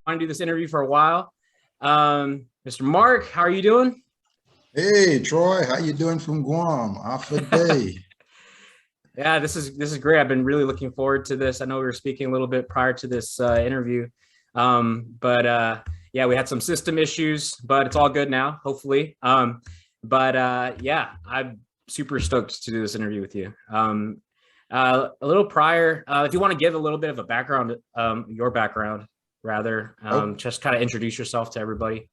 want to do this interview for a while. Mr. Mark, how are you doing? Hey, Troy, how you doing from Guam? Alpha Day. Yeah, this is great. I've been really looking forward to this. I know we were speaking a little bit prior to this interview, but yeah, we had some system issues, but it's all good now, hopefully. But yeah, I'm super stoked to do this interview with you. A little prior, if you want to give a little bit of a background, your background rather, Oh, just kind of introduce yourself to everybody.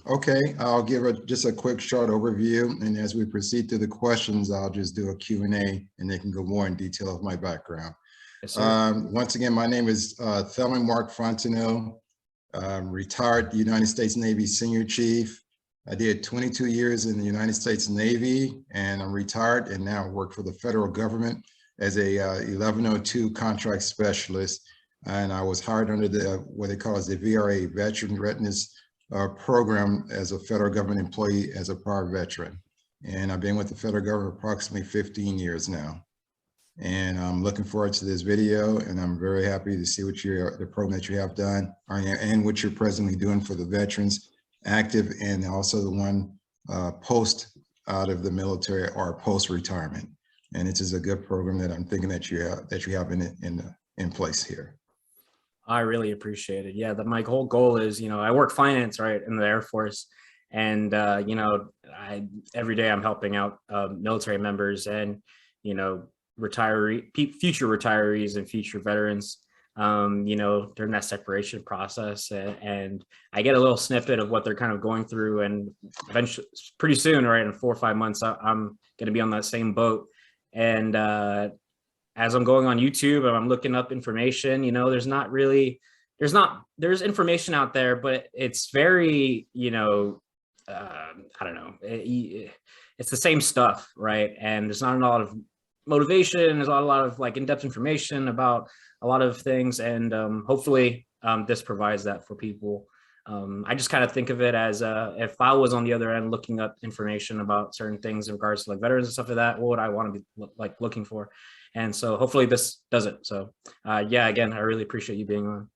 okay, I'll give just a quick short overview, and as we proceed through the questions, I'll just do a Q&A, and they can go more in detail of my background. Yes, sir. Once again, my name is Thelman Mark Fontenot, retired United States Navy Senior Chief. I did 22 years in the United States Navy, and I'm retired and now work for the federal government as a 1102 contract specialist. And I was hired under the what they call as the VRA, Veteran Readiness Program, as a federal government employee as a prior veteran. And I've been with the federal government approximately 15 years now. And I'm looking forward to this video, and I'm very happy to see what the program that you have done and what you're presently doing for the veterans active, and also the one post out of the military or post retirement. And it is a good program that I'm thinking that you have in place here. I really appreciate it. Yeah, my whole goal is, I work finance, right, in the Air Force, and every day I'm helping out military members and future retirees and future veterans, during that separation process, and I get a little snippet of what they're kind of going through, and eventually, pretty soon, right, in 4 or 5 months, I'm going to be on that same boat. And as I'm going on YouTube and I'm looking up information, there's information out there, but it's very, I don't know, it's the same stuff, right? And there's not a lot of motivation. There's not a lot of like in-depth information about a lot of things. And hopefully this provides that for people. I just kind of think of it as if I was on the other end looking up information about certain things in regards to like veterans and stuff like that, what would I want to be like looking for? And so hopefully this does it. So yeah, again, I really appreciate you being on.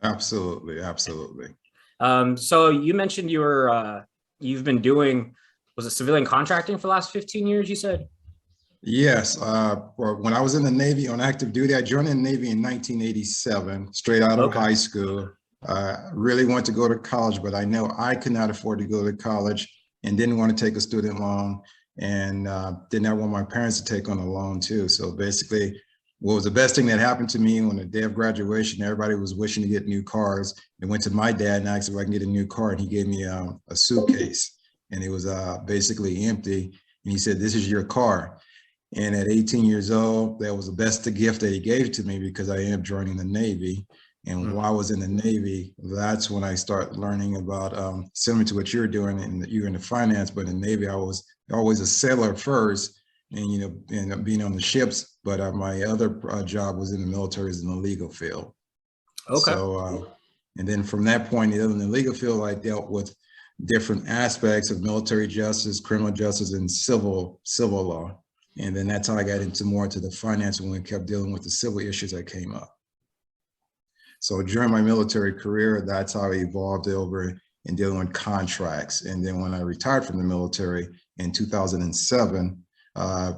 Absolutely, absolutely. So you mentioned you've been doing, was it civilian contracting for the last 15 years, you said? Yes, when I was in the Navy on active duty, I joined the Navy in 1987, straight out of high school. Really wanted to go to college, but I know I could not afford to go to college and didn't want to take a student loan, and did not want my parents to take on a loan too. So basically, what was the best thing that happened to me on the day of graduation, everybody was wishing to get new cars. They went to my dad and asked if I can get a new car, and he gave me a suitcase, and it was basically empty. And he said, "This is your car." And at 18 years old, that was the best gift that he gave to me, because I ended up joining the Navy. And while I was in the Navy, that's when I started learning about, similar to what you're doing, and you're in the finance, but in the Navy, I was always a sailor first, and being on the ships. But my other job was in the military, is in the legal field. Okay. So, and then from that point, in the legal field, I dealt with different aspects of military justice, criminal justice, and civil law. And then that's how I got more into the finance, when we kept dealing with the civil issues that came up. So during my military career, that's how I evolved over in dealing with contracts. And then when I retired from the military in 2007,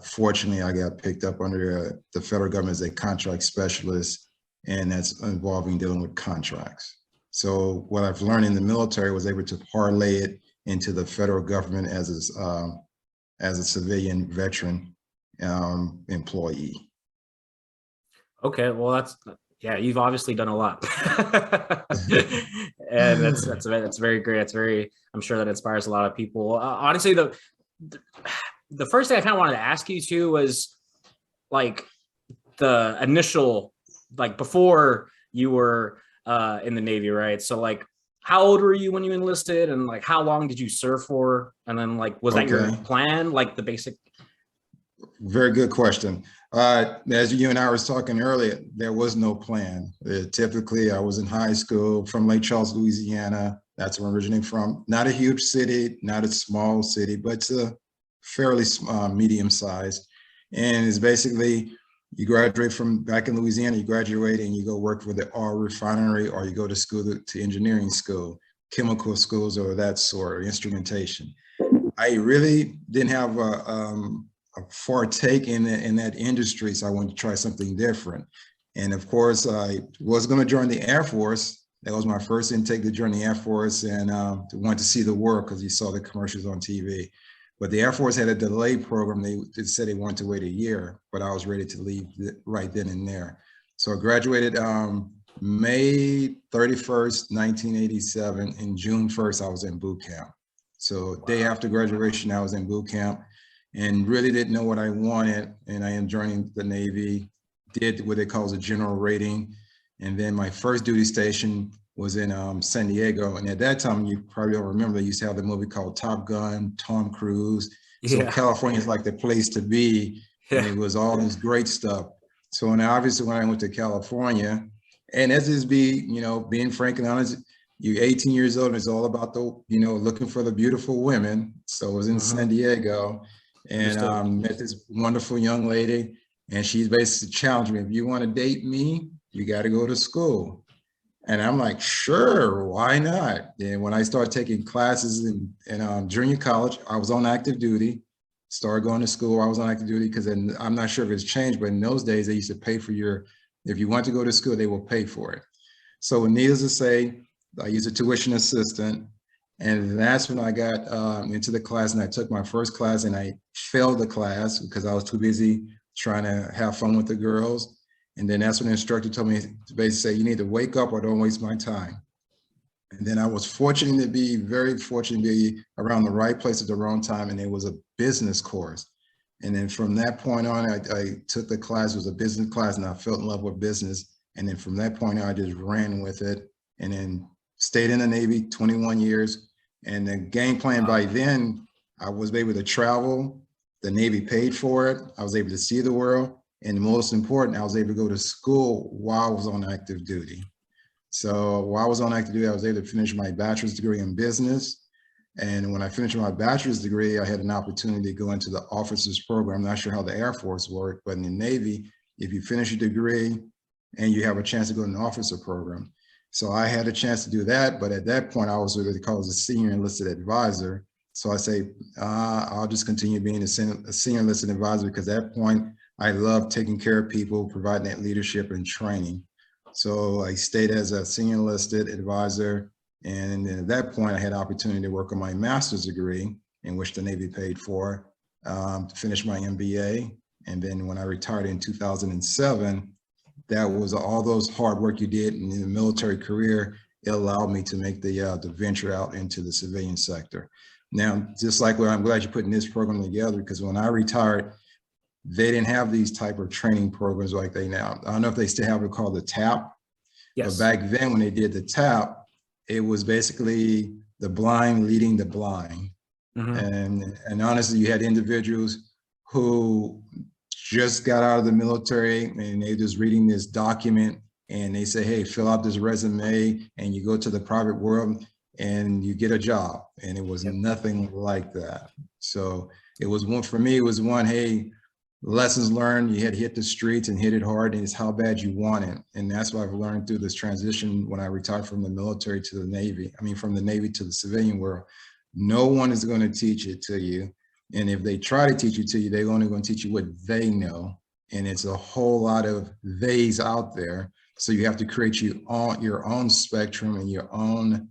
fortunately, I got picked up under the federal government as a contract specialist, and that's involving dealing with contracts. So what I've learned in the military was able to parlay it into the federal government as a civilian veteran employee. Okay, well, yeah, you've obviously done a lot. And that's very great. I'm sure that inspires a lot of people. Honestly, the first thing I kind of wanted to ask you too was like the initial, like before you were in the Navy, right? So like, how old were you when you enlisted, and like how long did you serve for? And then like, was that your plan, like the basic? Very good question. As you and I was talking earlier, there was no plan. Typically, I was in high school from Lake Charles, Louisiana. That's where I'm originally from. Not a huge city, not a small city, but it's a fairly medium size. And it's basically You graduate from back in Louisiana, you graduate and you go work for the oil refinery, or you go to school to engineering school, chemical schools or that sort, or instrumentation. I really didn't have a partake in that industry, so I wanted to try something different. And of course, I was going to join the Air Force. That was my first intake to join the Air Force, and wanted to see the world because you saw the commercials on TV. But the Air Force had a delay program. They said they wanted to wait a year, but I was ready to leave right then and there. So I graduated May 31st, 1987, and June 1st, I was in boot camp. So day after graduation, I was in boot camp and really didn't know what I wanted. And I am joining the Navy, did what they call a general rating. And then my first duty station was in San Diego. And at that time, you probably don't remember, they used to have the movie called Top Gun, Tom Cruise. So California is like the place to be. And it was all this great stuff. So when obviously when I went to California, and as is being frank and honest, you're 18 years old and it's all about looking for the beautiful women. So I was in San Diego and met this wonderful young lady, and she's basically challenged me. If you want to date me, you got to go to school. And I'm like, sure, why not? And when I started taking classes in junior college, I was on active duty, started going to school. I was on active duty because I'm not sure if it's changed, but in those days, they used to pay for if you want to go to school, they will pay for it. So needless to say, I used a tuition assistant, and that's when I got into the class, and I took my first class, and I failed the class because I was too busy trying to have fun with the girls. And then that's when the instructor told me to basically say, you need to wake up or don't waste my time. And then I was very fortunate to be around the right place at the wrong time, and it was a business course. And then from that point on, I took the class. It was a business class, and I fell in love with business. And then from that point on, I just ran with it, and then stayed in the Navy 21 years. And the game plan by then, I was able to travel. The Navy paid for it. I was able to see the world. And most important, I was able to go to school while I was on active duty. So while I was on active duty, I was able to finish my bachelor's degree in business. And when I finished my bachelor's degree, I had an opportunity to go into the officers program. I'm not sure how the Air Force worked, but in the Navy, if you finish your degree and you have a chance to go to an officer program. So I had a chance to do that. But at that point, I was what they call a senior enlisted advisor. So I say, I'll just continue being a senior enlisted advisor, because at that point, I love taking care of people, providing that leadership and training. So I stayed as a senior enlisted advisor. And at that point, I had opportunity to work on my master's degree, in which the Navy paid for, to finish my MBA. And then when I retired in 2007, that was all those hard work you did in the military career. It allowed me to make the venture out into the civilian sector. Now, just like I'm glad you're putting this program together, because when I retired, they didn't have these type of training programs like they now. I don't know if they still have it called the TAP. Yes. But back then when they did the TAP, it was basically the blind leading the blind. And honestly, you had individuals who just got out of the military and they just reading this document, and they say, hey, fill out this resume, and you go to the private world and you get a job. And it was nothing like that. So it was one, for me, it was one, hey, lessons learned, you had to hit the streets and hit it hard, and it's how bad you want it. And that's what I've learned through this transition when I retired from the military to the Navy. I mean, from the Navy to the civilian world. No one is going to teach it to you. And if they try to teach it to you, they're only going to teach you what they know. And it's a whole lot of theys out there. So you have to create your own spectrum and your own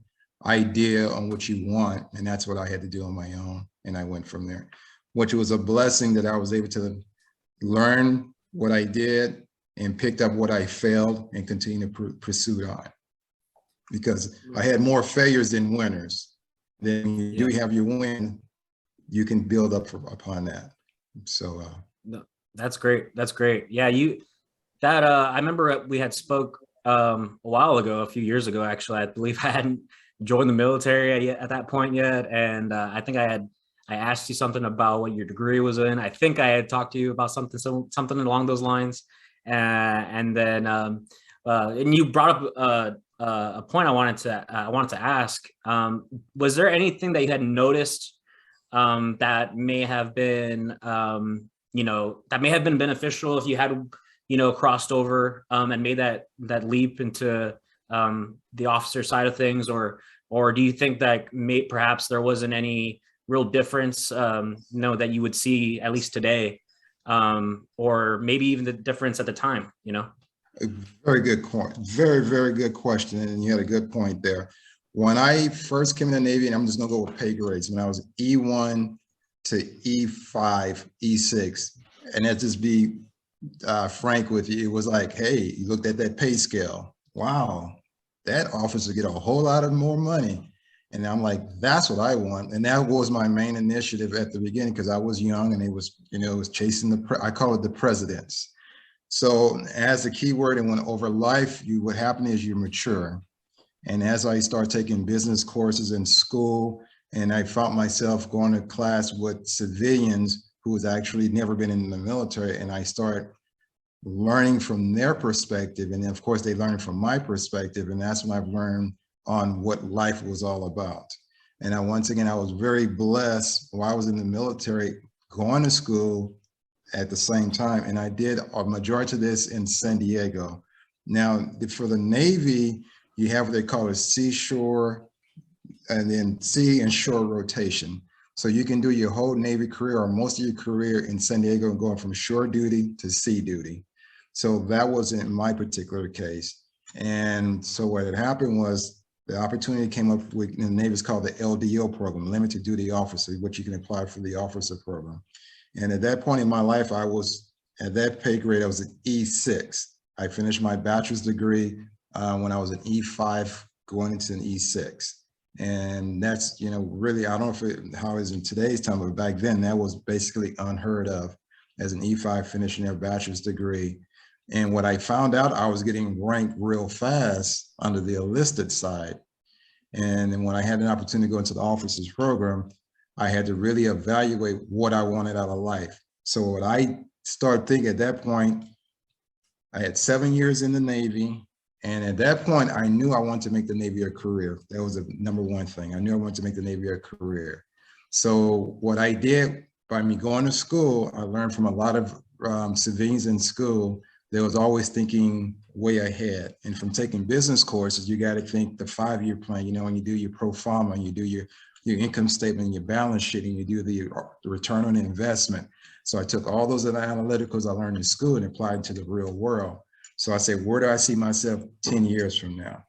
idea on what you want. And that's what I had to do on my own. And I went from there, which was a blessing that I was able to learn what I did and picked up what I failed and continue to pursue it on. Because I had more failures than winners. Then you do have your win, you can build up upon that. So no, that's great. That's great. Yeah, I remember we had spoke a while ago, a few years ago, actually. I believe I hadn't joined the military at that point yet. And I think I asked you something about what your degree was in. I think I had talked to you about something along those lines. And then and you brought up a point I wanted to ask. Was there anything that you had noticed that may have been that may have been beneficial if you had crossed over and made that leap into the officer side of things, or do you think that perhaps there wasn't any real difference, that you would see at least today, or maybe even the difference at the time, A very good point. Very, very good question. And you had a good point there. When I first came in the Navy, and I'm just going to go with pay grades, when I was E1 to E5, E6, and let's just be frank with you, it was like, hey, you looked at that pay scale. Wow, that officer get a whole lot of more money. And I'm like, that's what I want. And that was my main initiative at the beginning, because I was young and it was, it was chasing I call it the presidents. So as the key word, and when over life, what happened is you mature. And as I start taking business courses in school, and I found myself going to class with civilians who has actually never been in the military, and I start learning from their perspective. And then of course they learn from my perspective. And that's when I've learned on what life was all about. And once again, I was very blessed while I was in the military, going to school at the same time. And I did a majority of this in San Diego. Now for the Navy, you have what they call a seashore and then sea and shore rotation. So you can do your whole Navy career or most of your career in San Diego, going from shore duty to sea duty. So that wasn't my particular case. And so what had happened was the opportunity came up with, in the Navy, is called the LDO program, Limited Duty Officer, which you can apply for the officer program. And at that point in my life, I was at that pay grade, I was an E6. I finished my bachelor's degree when I was an E5 going into an E6. And that's, really, I don't know how it is in today's time, but back then that was basically unheard of, as an E5 finishing their bachelor's degree. And what I found out, I was getting ranked real fast under the enlisted side. And then when I had an opportunity to go into the officers program, I had to really evaluate what I wanted out of life. So what I started thinking at that point, I had 7 years in the Navy. And at that point, I knew I wanted to make the Navy a career. That was the number one thing. I knew I wanted to make the Navy a career. So what I did by me going to school, I learned from a lot of civilians in school. They was always thinking way ahead. And from taking business courses, you got to think the 5-year plan. When you do your pro forma, and you do your income statement and your balance sheet, and you do the return on investment. So I took all those analyticals I learned in school and applied it to the real world. So I said, where do I see myself 10 years from now?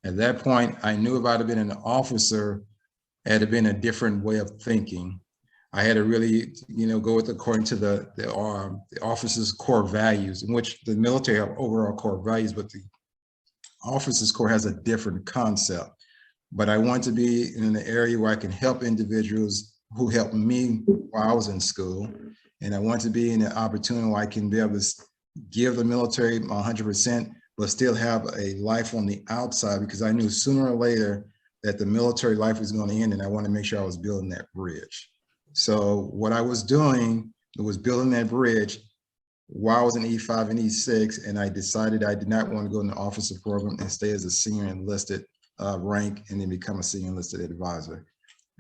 At that point, I knew if I'd have been an officer, it had been a different way of thinking. I had to really, go with according to the officer's core values, in which the military have overall core values, but the officer's core has a different concept. But I want to be in an area where I can help individuals who helped me while I was in school. And I want to be in an opportunity where I can be able to give the military 100%, but still have a life on the outside, because I knew sooner or later that the military life was going to end, and I wanted to make sure I was building that bridge. So what I was doing was building that bridge while I was in E5 and E6, and I decided I did not want to go in the officer program and stay as a senior enlisted rank and then become a senior enlisted advisor.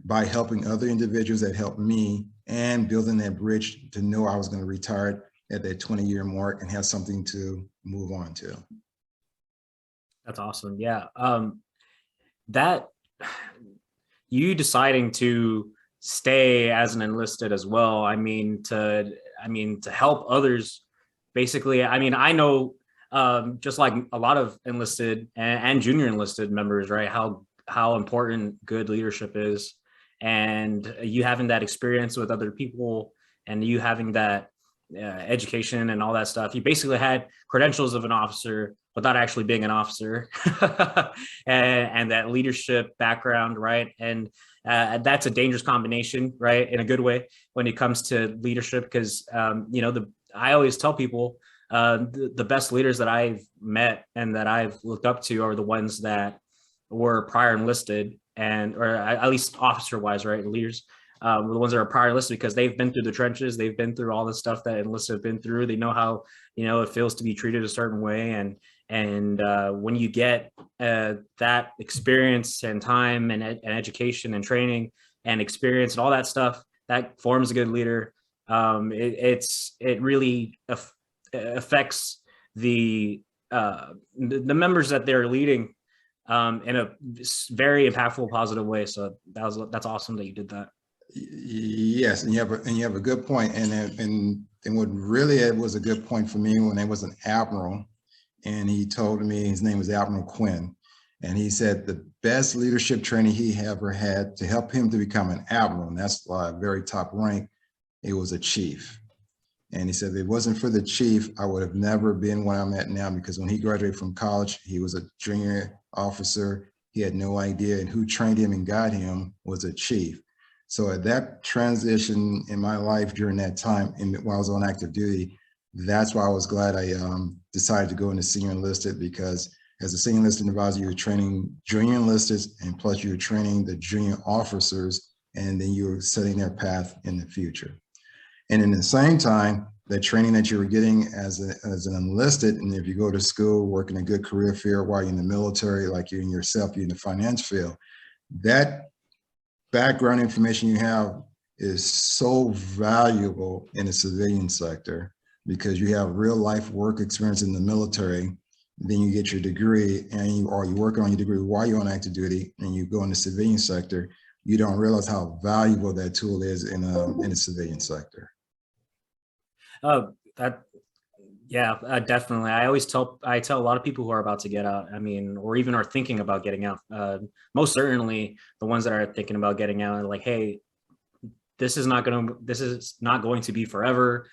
By helping other individuals that helped me and building that bridge to know I was going to retire at that 20-year mark and have something to move on to. That's awesome. Yeah. That you deciding to stay as an enlisted as well, to help others, basically. I know just like a lot of enlisted and junior enlisted members, right, how important good leadership is, and you having that experience with other people, and you having that education and all that stuff. You basically had credentials of an officer without actually being an officer, and that leadership background, right? And that's a dangerous combination, right, in a good way when it comes to leadership, because I always tell people the best leaders that I've met and that I've looked up to are the ones that were prior enlisted, or at least officer wise, right? Leaders, the ones that are prior enlisted, because they've been through the trenches, they've been through all the stuff that enlisted have been through. They know how it feels to be treated a certain way, and when you get that experience and time and education and training and experience and all that stuff, that forms a good leader. It really affects the members that they're leading in a very impactful, positive way. So that's awesome that you did that. Yes, and you have a good point. And what really it was a good point for me when I was an admiral, and he told me his name was Admiral Quinn, and he said the best leadership training he ever had to help him to become an admiral, and that's a very top rank. It was a chief. And he said, if it wasn't for the chief, I would have never been where I'm at now, because when he graduated from college, he was a junior officer. He had no idea, and who trained him and got him was a chief. So at that transition in my life during that time, while I was on active duty, that's why I was glad I decided to go into senior enlisted, because as a senior enlisted advisor, you were training junior enlisted, and plus you were training the junior officers, and then you were setting their path in the future. And in the same time, the training that you were getting as an enlisted, and if you go to school, work in a good career field while you're in the military, like you and yourself, you're in the finance field, that background information you have is so valuable in the civilian sector, because you have real life work experience in the military. Then you get your degree, and you working on your degree while you're on active duty, and you go in the civilian sector. You don't realize how valuable that tool is in the civilian sector. Definitely. I tell a lot of people who are about to get out, I mean, or even are thinking about getting out, most certainly the ones that are thinking about getting out, are like, hey, this is not going to be forever.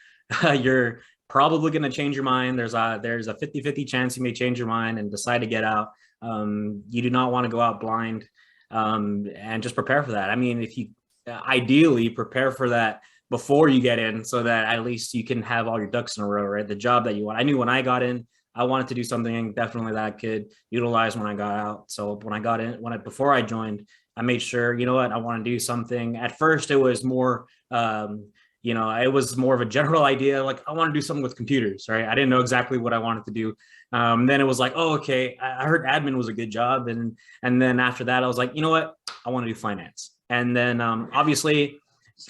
You're probably going to change your mind. There's a 50-50 chance you may change your mind and decide to get out. You do not want to go out blind, and just prepare for that. I mean, if you ideally prepare for that before you get in, so that at least you can have all your ducks in a row, right? The job that you want. I knew when I got in, I wanted to do something definitely that I could utilize when I got out. So when I got in, before I joined, I made sure, you know what, I want to do something. At first, it was more, it was more of a general idea, like I want to do something with computers, right? I didn't know exactly what I wanted to do. Then it was like, oh, okay, I heard admin was a good job, and then after that, I was like, you know what, I want to do finance. And then obviously,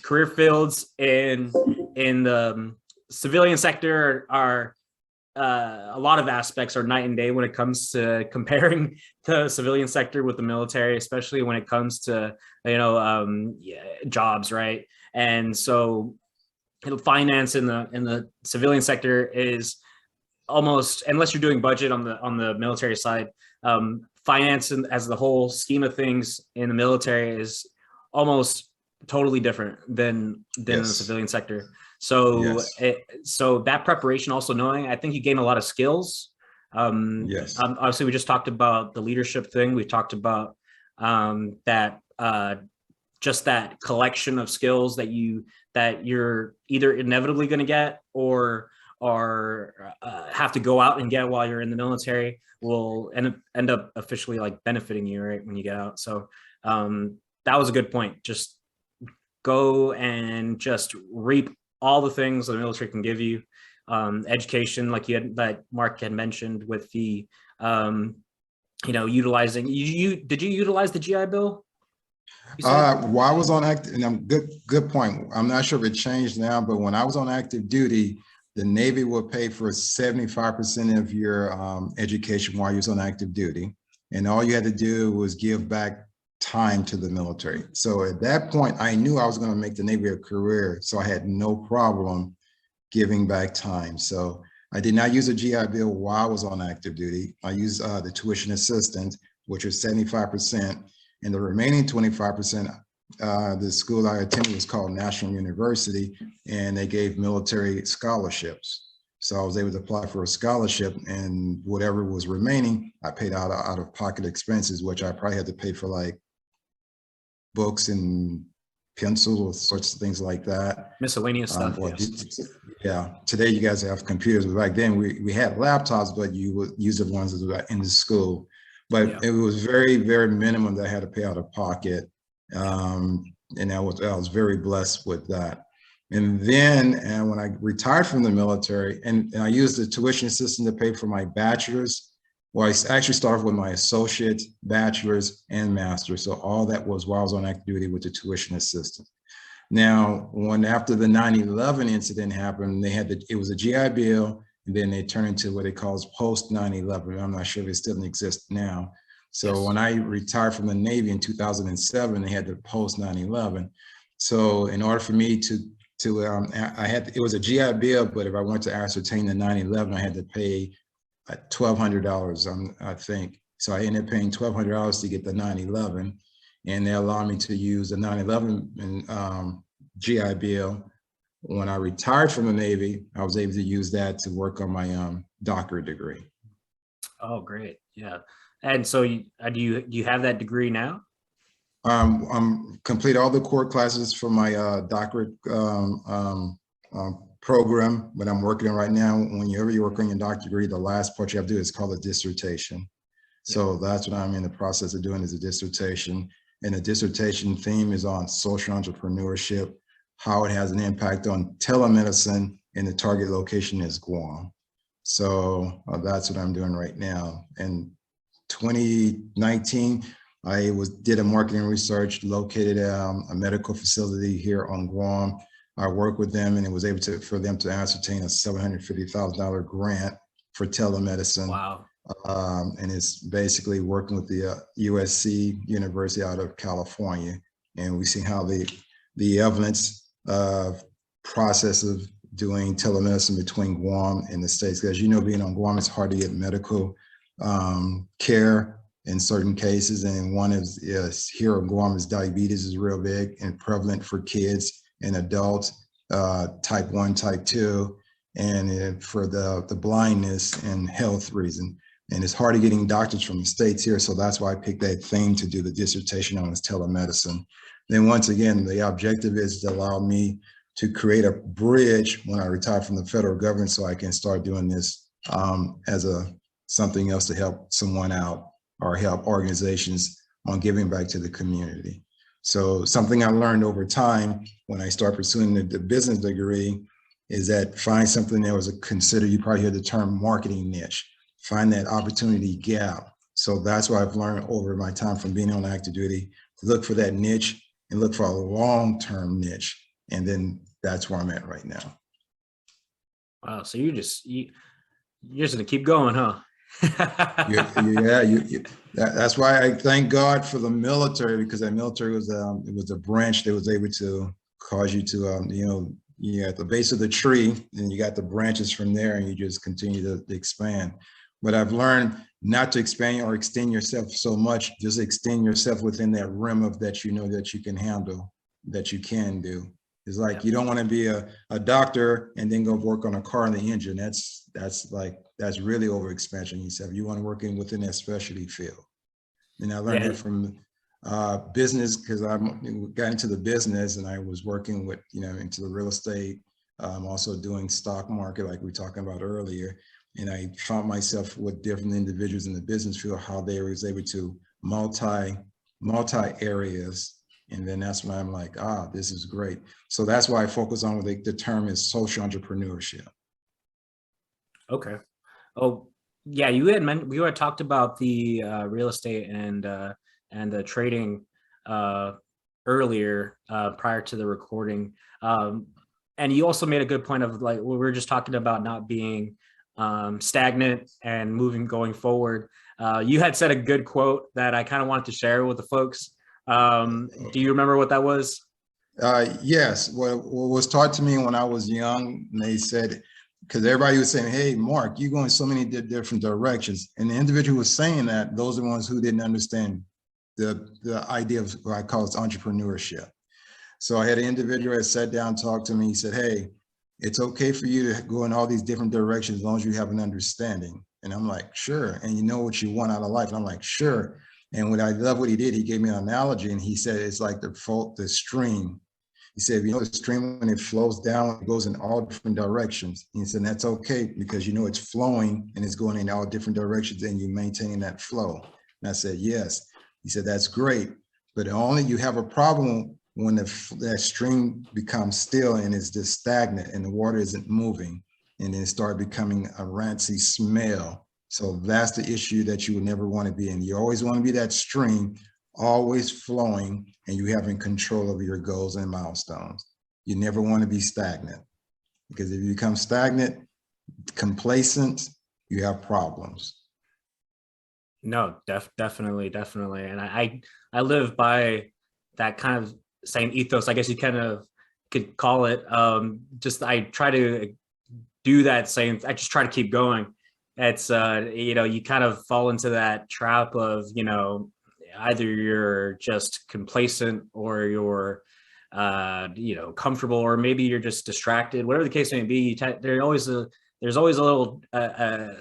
career fields in the civilian sector are a lot of aspects are night and day when it comes to comparing the civilian sector with the military, especially when it comes to jobs, right? And so finance in the civilian sector is almost, unless you're doing budget on the military side, finance as the whole scheme of things in the military is almost totally different than the civilian sector. So so that preparation, also knowing, I think you gain a lot of skills. Obviously, we just talked about the leadership thing. We talked about that just that collection of skills that you're either inevitably going to get or have to go out and get while you're in the military will end up officially like benefiting you, right, when you get out. So that was a good point. Just go and just reap all the things the military can give you. Education, like that Mark had mentioned with the, utilizing, did you utilize the GI Bill? While I was on active, and good point. I'm not sure if it changed now, but when I was on active duty, the Navy would pay for 75% of your education while you was on active duty. And all you had to do was give back time to the military. So at that point, I knew I was going to make the Navy a career. So I had no problem giving back time. So I did not use a GI Bill while I was on active duty. I used the tuition assistance, which was 75%. And the remaining 25%, the school I attended was called National University, and they gave military scholarships. So I was able to apply for a scholarship, and whatever was remaining, I paid out of pocket expenses, which I probably had to pay for like books and pencils or sorts of things like that. Miscellaneous stuff. Yeah. Today you guys have computers, but back then we had laptops, but you would use the ones that were in the school. But it was very, very minimum that I had to pay out of pocket. And I was very blessed with that. And then when I retired from the military, and I used the tuition assistance to pay for my bachelor's. Well, I actually started with my associate, bachelor's, and master's. So all that was while I was on active duty with the tuition assistance. Now, after the 9/11 incident happened, it was a GI Bill, and then they turned into what it calls post 9/11. I'm not sure if it still exists now. So Yes. when I retired from the Navy in 2007, they had the post 9/11. So in order for me to I had, it was a GI Bill, but if I wanted to ascertain the 9/11, I had to pay $1,200, I think. So I ended up paying $1,200 to get the 9/11, and they allowed me to use the 9/11 GI Bill. When I retired from the Navy, I was able to use that to work on my doctorate degree. Oh, great. Yeah. And so do you have that degree now? I'm complete all the core classes for my doctorate program, but I'm working on right now. Whenever you work on your doctorate degree, the last part you have to do is called a dissertation. So that's what I'm in the process of doing, is a dissertation. And the dissertation theme is on social entrepreneurship, how it has an impact on telemedicine, and the target location is Guam. So that's what I'm doing right now. In 2019, I did a marketing research, located a medical facility here on Guam. I worked with them, and it was able for them to ascertain a $750,000 grant for telemedicine. Wow. And it's basically working with the USC University out of California. And we see how the evidence process of doing telemedicine between Guam and the States. Because, you know, being on Guam, it's hard to get medical care in certain cases. And one is here on Guam is diabetes is real big and prevalent for kids and adults, type 1, type 2, and for the blindness and health reason. And it's hard to getting doctors from the States here. So that's why I picked that theme to do the dissertation on, is telemedicine. Then once again, the objective is to allow me to create a bridge when I retire from the federal government, so I can start doing this as something else to help someone out or help organizations on giving back to the community. So something I learned over time when I started pursuing the business degree is that find something that was considered, you probably heard the term marketing niche, find that opportunity gap. So that's what I've learned over my time from being on active duty, to look for that niche and look for a long-term niche. And then that's where I'm at right now. Wow. So you're just gonna keep going, huh? That's why I thank God for the military, because that military was it was a branch that was able to cause you to you're at the base of the tree, and you got the branches from there, and you just continue to expand. But I've learned not to expand or extend yourself so much, just extend yourself within that rim of that, that you can handle, that you can do. It's like, you don't want to be a doctor and then go work on a car and the engine. That's really overexpansion yourself. You want to work within that specialty field. And I learned that from business, because I got into the business and I was working with, into the real estate, also doing stock market, like we were talking about earlier. And I found myself with different individuals in the business field, how they was able to multi areas. And then that's when I'm like, this is great. So that's why I focus on what the term is social entrepreneurship. Okay. Oh, yeah. We had talked about the real estate and the trading earlier, prior to the recording. And you also made a good point of, like, we were just talking about not being stagnant and going forward. You had said a good quote that I kind of wanted to share with the folks. Do you remember what that was? Yes. What was taught to me when I was young, and they said, because everybody was saying, hey, Mark, you're going so many different directions. And the individual was saying that, those are the ones who didn't understand the idea of what I call it entrepreneurship. So I had an individual that sat down, talked to me. He said, hey, it's okay for you to go in all these different directions as long as you have an understanding. And I'm like, sure. And you know what you want out of life. And I'm like, sure. And what I love what he did, he gave me an analogy, and he said, it's like the stream. He said, the stream, when it flows down, it goes in all different directions. And he said, that's okay, because it's flowing and it's going in all different directions, and you maintaining that flow. And I said, yes. He said, that's great. But only you have a problem when that stream becomes still and it's just stagnant and the water isn't moving, and then it start becoming a rancid smell. So that's the issue that you would never want to be in. You always want to be that stream, always flowing, and you having control over your goals and milestones. You never want to be stagnant, because if you become stagnant, complacent, you have problems. No, definitely, definitely. And I live by that kind of same ethos, I guess you kind of could call it. Just I try to do that same, I just try to keep going. It's you know, you kind of fall into that trap of, you know, either you're just complacent or you're you know, comfortable, or maybe you're just distracted, whatever the case may be. There's always a little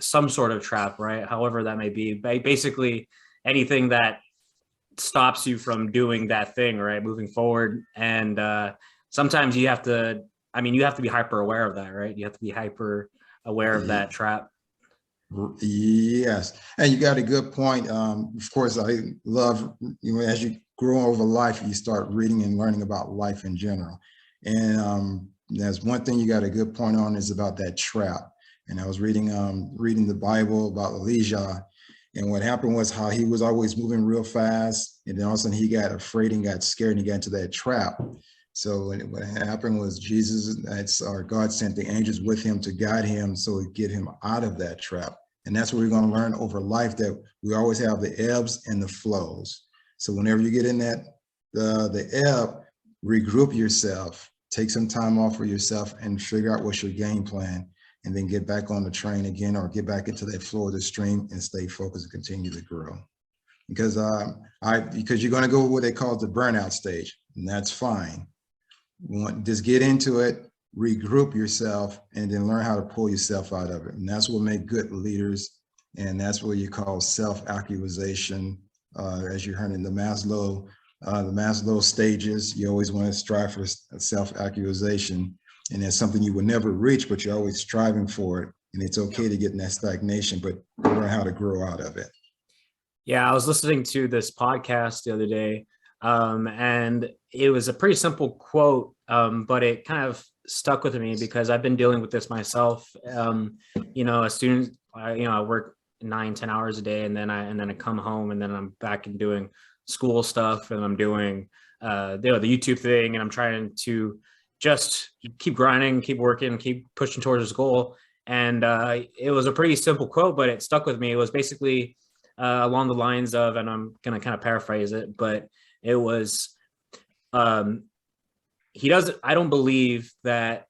some sort of trap, right? However that may be. Basically anything that stops you from doing that thing, right? Moving forward. And sometimes you have to, I mean, you have to be hyper aware of that, right? You have to be hyper aware of that trap. Yes, and you got a good point. Of course, I love, you know, as you grow over life, you start reading and learning about life in general. And there's one thing you got a good point on is about that trap. And I was reading the Bible about Elijah, and what happened was how he was always moving real fast, and then all of a sudden he got afraid and got scared and he got into that trap. So what happened was God sent the angels with him to guide him so to get him out of that trap. And that's what we're going to learn over life, that we always have the ebbs and the flows. So whenever you get in that, the ebb, regroup yourself, take some time off for yourself and figure out what's your game plan, and then get back on the train again, or get back into that flow of the stream and stay focused and continue to grow. Because because you're going to go what they call the burnout stage, and that's fine. Just get into it, regroup yourself, and then learn how to pull yourself out of it. And that's what makes good leaders. And that's what you call self-actualization. As you heard in the Maslow stages, you always want to strive for self-actualization. And that's something you will never reach, but you're always striving for it. And it's okay to get in that stagnation, but learn how to grow out of it. Yeah, I was listening to this podcast the other day, and it was a pretty simple quote, but it kind of stuck with me because I've been dealing with this myself. You know, a student, you know, I work 9-10 hours a day, and then I come home, and then I'm back and doing school stuff, and I'm doing you know, the YouTube thing, and I'm trying to just keep grinding, keep working, keep pushing towards this goal. And it was a pretty simple quote, but it stuck with me. It was basically along the lines of, and I'm gonna kind of paraphrase it, but it was, he doesn't, I don't believe that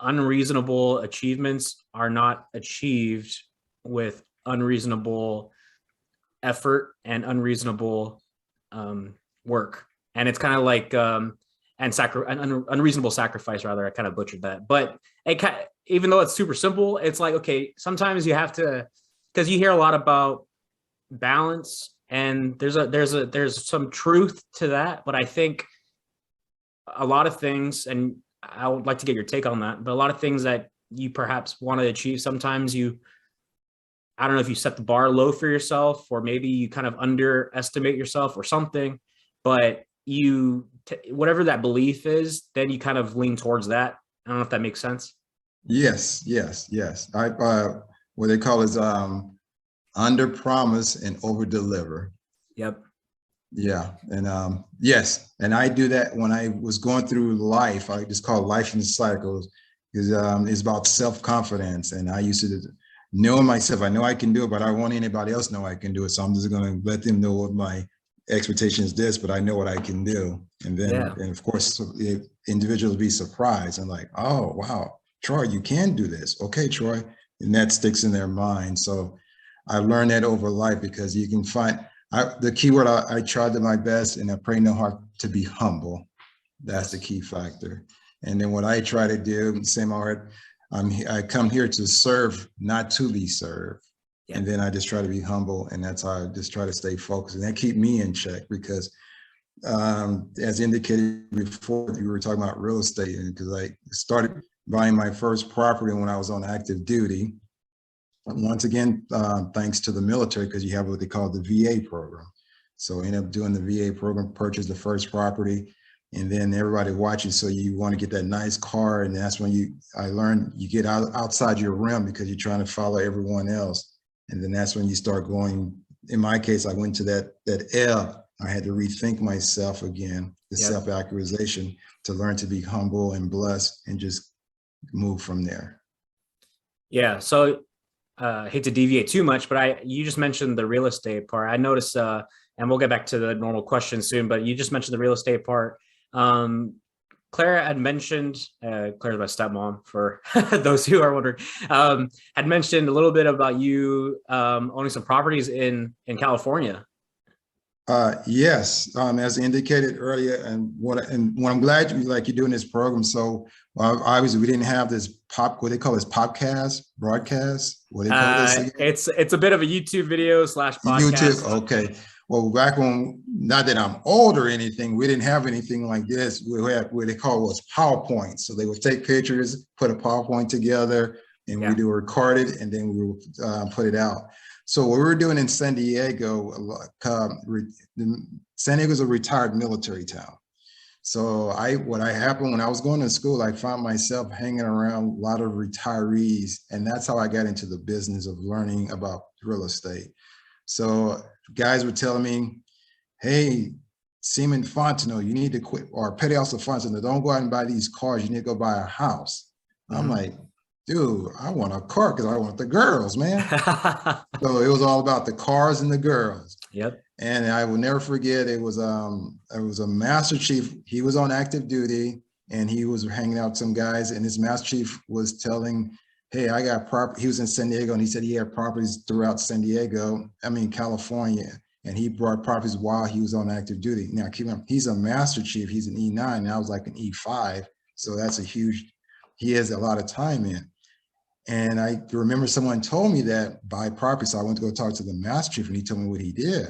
unreasonable achievements are not achieved with unreasonable effort and unreasonable work. And it's kind of like unreasonable sacrifice, rather. I kind of butchered that, but even though it's super simple, it's like, okay, sometimes you have to, because you hear a lot about balance, and there's some truth to that, but I think a lot of things, and I would like to get your take on that, but a lot of things that you perhaps want to achieve, sometimes I don't know if you set the bar low for yourself, or maybe you kind of underestimate yourself or something, but whatever that belief is, then you kind of lean towards that. I don't know if that makes sense. Yes. What they call is under promise and over deliver. Yep. Yeah. And yes, and I do that when I was going through life. I just call it life in cycles, because it's about self-confidence. And I used to know myself, I know I can do it, but I don't want anybody else know I can do it. So I'm just going to let them know what my expectation is this, but I know what I can do. And then, and of course, individuals be surprised and like, oh, wow, Troy, you can do this. Okay, Troy. And that sticks in their mind. So I learned that over life, because you can find, the key word, I tried to my best, and I pray no heart to be humble. That's the key factor. And then what I try to do, same heart, I come here to serve, not to be served. Yep. And then I just try to be humble, and that's how I just try to stay focused, and that keep me in check, because as indicated before, you were talking about real estate, and because I started buying my first property when I was on active duty. Once again, thanks to the military, because you have what they call the VA program. So I ended up doing the VA program, purchased the first property, and then everybody watching. So you want to get that nice car, and that's when I learned you get outside your realm, because you're trying to follow everyone else. And then that's when you start going. In my case, I went to that ebb. I had to rethink myself again, the self-actualization, to learn to be humble and blessed, and just move from there. Yeah. So hate to deviate too much, but you just mentioned the real estate part. I noticed, and we'll get back to the normal questions soon, but you just mentioned the real estate part. Clara had mentioned, Clara's my stepmom for those who are wondering, had mentioned a little bit about you owning some properties in California. Yes, as indicated earlier, and what I'm glad you're doing this program. So obviously we didn't have this what they call this podcast broadcast. What they call this again? It's a bit of a YouTube video / podcast. YouTube, okay. Well, back when, not that I'm old or anything, we didn't have anything like this. We had what they call was PowerPoint. So they would take pictures, put a PowerPoint together, and we do record it, and then we would put it out. So what we were doing in San Diego, San Diego is a retired military town. So what happened when I was going to school, I found myself hanging around a lot of retirees, and that's how I got into the business of learning about real estate. So guys were telling me, hey, Seaman Fontenot, you need to quit, or Petty House of Fontenot, don't go out and buy these cars, you need to go buy a house. I'm like, dude, I want a car because I want the girls, man. So it was all about the cars and the girls. Yep. And I will never forget, it was a master chief. He was on active duty and he was hanging out with some guys, and his master chief was telling, hey, I got property. He was in San Diego and he said he had properties throughout California. And he brought properties while he was on active duty. Now, he's a master chief. He's an E9, and I was like an E5. So that's he has a lot of time in. And I remember someone told me that buy property. So I went to go talk to the master chief and he told me what he did.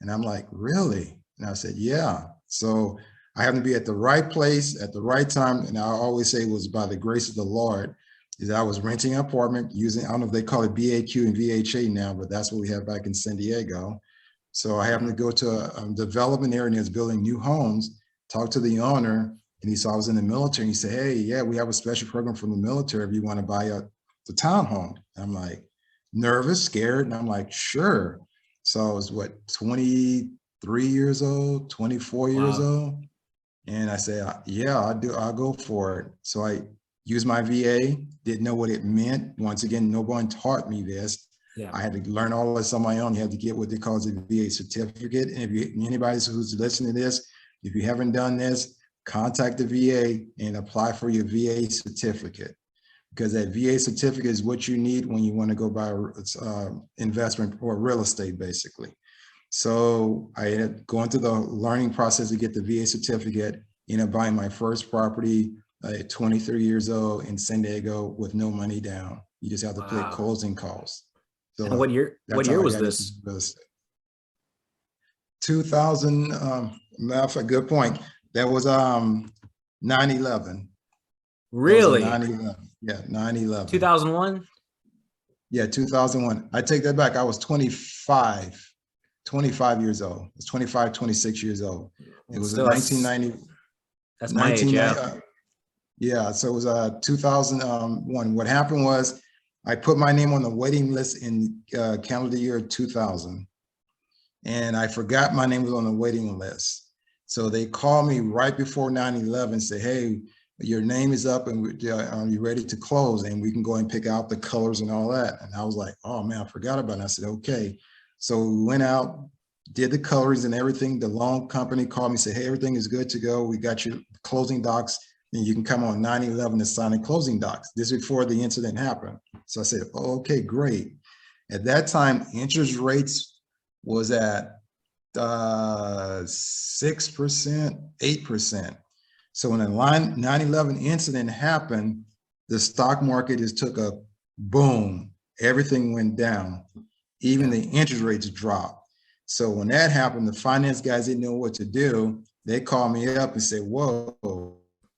And I'm like, really? And I said, yeah. So I happened to be at the right place at the right time. And I always say it was by the grace of the Lord, is I was renting an apartment using, I don't know if they call it BAQ and VHA now, but that's what we have back in San Diego. So I happened to go to a development area and he was building new homes, talk to the owner, and he saw I was in the military. And he said, hey, yeah, we have a special program from the military if you want to buy the townhome. I'm like nervous, scared. And I'm like, sure. So I was 23 years old, 24 years old. And I said, yeah, I'll go for it. So I used my VA, didn't know what it meant. Once again, no one taught me this. Yeah. I had to learn all this on my own. You have to get what they call a VA certificate. And if anybody who's listening to this, if you haven't done this, contact the VA and apply for your VA certificate, because that VA certificate is what you need when you want to go buy investment or real estate, basically. So I ended up going through the learning process to get the VA certificate, ended up buying my first property at 23 years old in San Diego with no money down. You just have to pay closing costs. So and what year was this? 2000, that's a good point. That was 9/11. Really? 9/11. Yeah, 9/11. 2001? Yeah, 2001. I take that back. I was 25 years old. I was 25, 26 years old. It was 1990. That's my age, yeah. Yeah, so it was 2001. What happened was I put my name on the waiting list in calendar year 2000. And I forgot my name was on the waiting list. So they called me right before 9/11 and say, hey, your name is up and are you ready to close? And we can go and pick out the colors and all that. And I was like, oh man, I forgot about it. I said, okay. So we went out, did the colors and everything. The loan company called me and said, hey, everything is good to go. We got your closing docs and you can come on 9/11 and sign the closing docs. This is before the incident happened. So I said, oh, okay, great. At that time, interest rates was at 6%, 8%. So when the 9/11 incident happened, the stock market just took a boom. Everything went down. Even the interest rates dropped. So when that happened, the finance guys didn't know what to do. They called me up and said, whoa,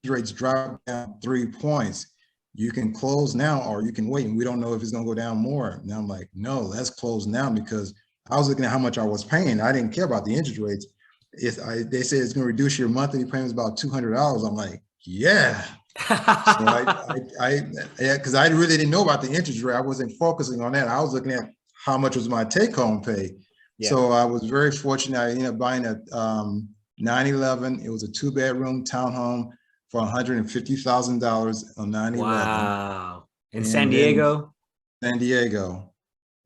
interest rates dropped down 3 points. You can close now or you can wait. And we don't know if it's going to go down more. And I'm like, no, let's close now, because I was looking at how much I was paying. I didn't care about the interest rates. They said it's going to reduce your monthly payments about $200. I'm like, yeah. So because I really didn't know about the interest rate. I wasn't focusing on that. I was looking at how much was my take-home pay. Yeah. So I was very fortunate. I ended up buying a 9/11. It was a 2-bedroom townhome for $150,000 on 9/11. Wow. In San And then Diego? San Diego.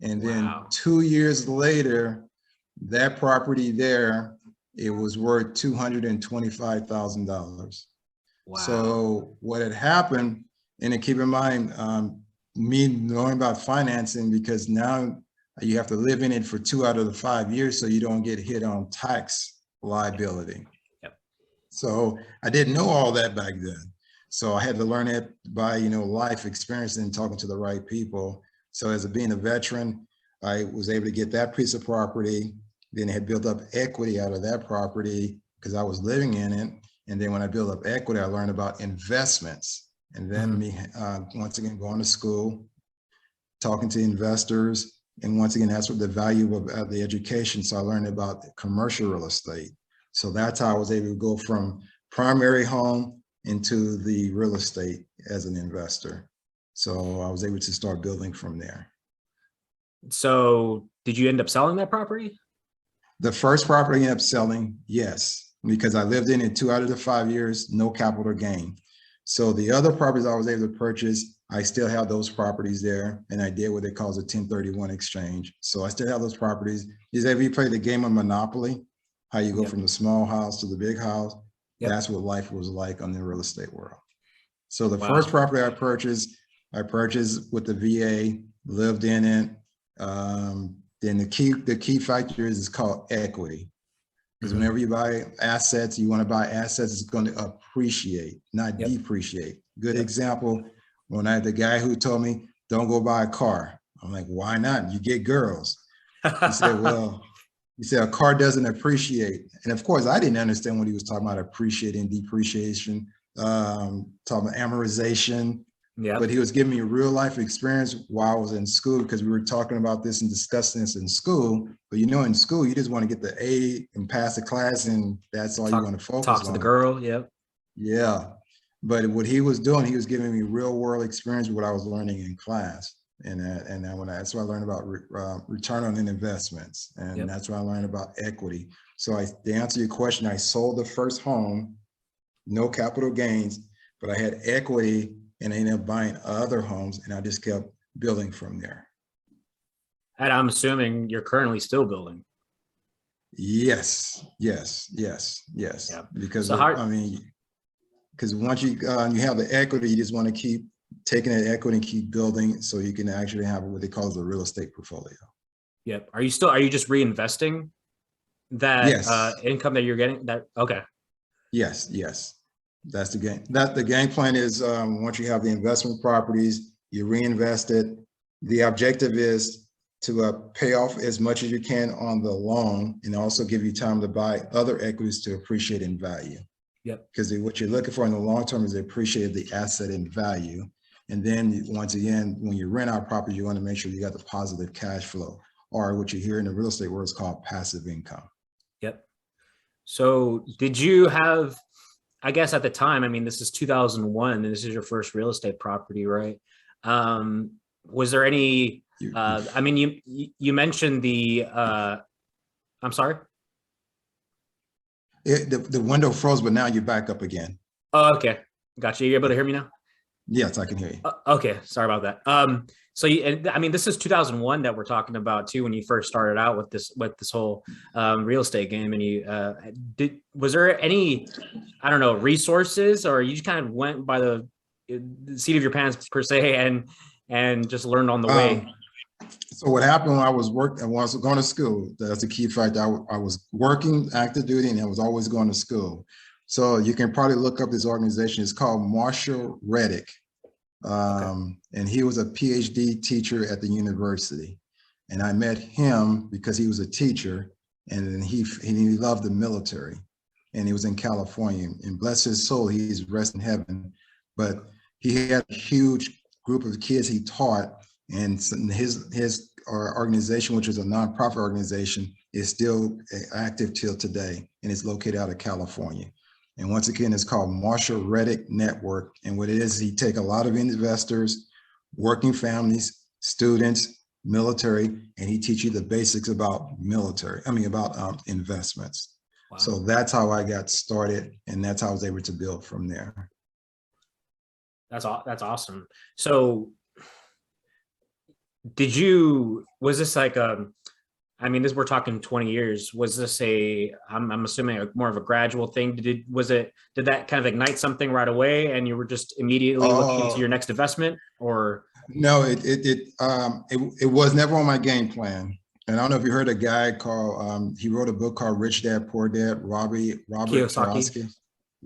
And then Wow. 2 years later, that property there, it was worth $225,000. Wow. So what had happened, and then keep in mind, me knowing about financing, because now you have to live in it for 2 out of the 5 years so you don't get hit on tax liability. Yep. So I didn't know all that back then. So I had to learn it by, life experience and talking to the right people. So as being a veteran, I was able to get that piece of property, then had built up equity out of that property because I was living in it. And then when I built up equity, I learned about investments. And then once again, going to school, talking to investors. And once again, that's what the value of the education. So I learned about commercial real estate. So that's how I was able to go from primary home into the real estate as an investor. So I was able to start building from there. So did you end up selling that property? The first property I ended up selling, yes, because I lived in it 2 out of the 5 years, no capital gain. So the other properties I was able to purchase, I still have those properties there, and I did what they call a 1031 exchange. So I still have those properties. Is if you play the game of Monopoly, how you go from the small house to the big house, that's what life was like on the real estate world. So the first property I purchased with the VA, lived in it. Then the key factor is called equity. Because whenever you buy assets, you want to buy assets that's going to appreciate, not depreciate. Good example, when I had the guy who told me, don't go buy a car. I'm like, why not? You get girls. He said, well, a car doesn't appreciate. And of course, I didn't understand what he was talking about, appreciating, depreciation, talking about amortization. But he was giving me a real life experience while I was in school, because we were talking about this and discussing this in school. But in school, you just want to get the A and pass the class, and that's all you want to focus on. Talk to the girl, Yeah. But what he was doing, he was giving me real world experience with what I was learning in class. And that's why I learned about return on investments. And that's why I learned about equity. So to answer your question, I sold the first home, no capital gains, but I had equity, and I ended up buying other homes, and I just kept building from there. And I'm assuming you're currently still building. Yes. Yeah. Because because once you have the equity, you just want to keep taking that equity and keep building, so you can actually have what they call a real estate portfolio. Yep. Are you just reinvesting that income that you're getting? Okay. Yes. That's the game. The game plan is once you have the investment properties, you reinvest it. The objective is to pay off as much as you can on the loan, and also give you time to buy other equities to appreciate in value. Yep. Because what you're looking for in the long term is to appreciate the asset in value. And then once again, when you rent out property, you want to make sure you got the positive cash flow, or what you hear in the real estate world is called passive income. Yep. So did you have, I guess at the time, I mean, this is 2001 and this is your first real estate property, right? Was there any, I mean, you mentioned I'm sorry? The window froze, but now you're back up again. Oh, okay. Gotcha. You're able to hear me now? Yes, I can hear you. Okay. Sorry about that. So I mean, this is 2001 that we're talking about too, when you first started out with this whole real estate game. And was there any, I don't know, resources, or you just kind of went by the seat of your pants per se, and just learned on the way? So what happened when I was going to school, that's the key factor. I was working active duty, and I was always going to school. So you can probably look up this organization. It's called Marshall Reddick. And he was a PhD teacher at the university. And I met him because he was a teacher, and he loved the military, and he was in California, and bless his soul, he's rest in heaven. But he had a huge group of kids he taught, and his organization, which is a nonprofit organization, is still active till today, and it's located out of California. And once again, it's called Marshall Reddick Network. And what it is, he take a lot of investors, working families, students, military, and he teach you the basics about investments. Wow. So that's how I got started, and that's how I was able to build from there. That's awesome. So was this like I mean, this we're talking 20 years. Was this I'm assuming more of a gradual thing. Did that kind of ignite something right away and you were just immediately looking into your next investment, or? No, it was never on my game plan. And I don't know if you heard a guy called, he wrote a book called Rich Dad, Poor Dad, Robert Kiyosaki.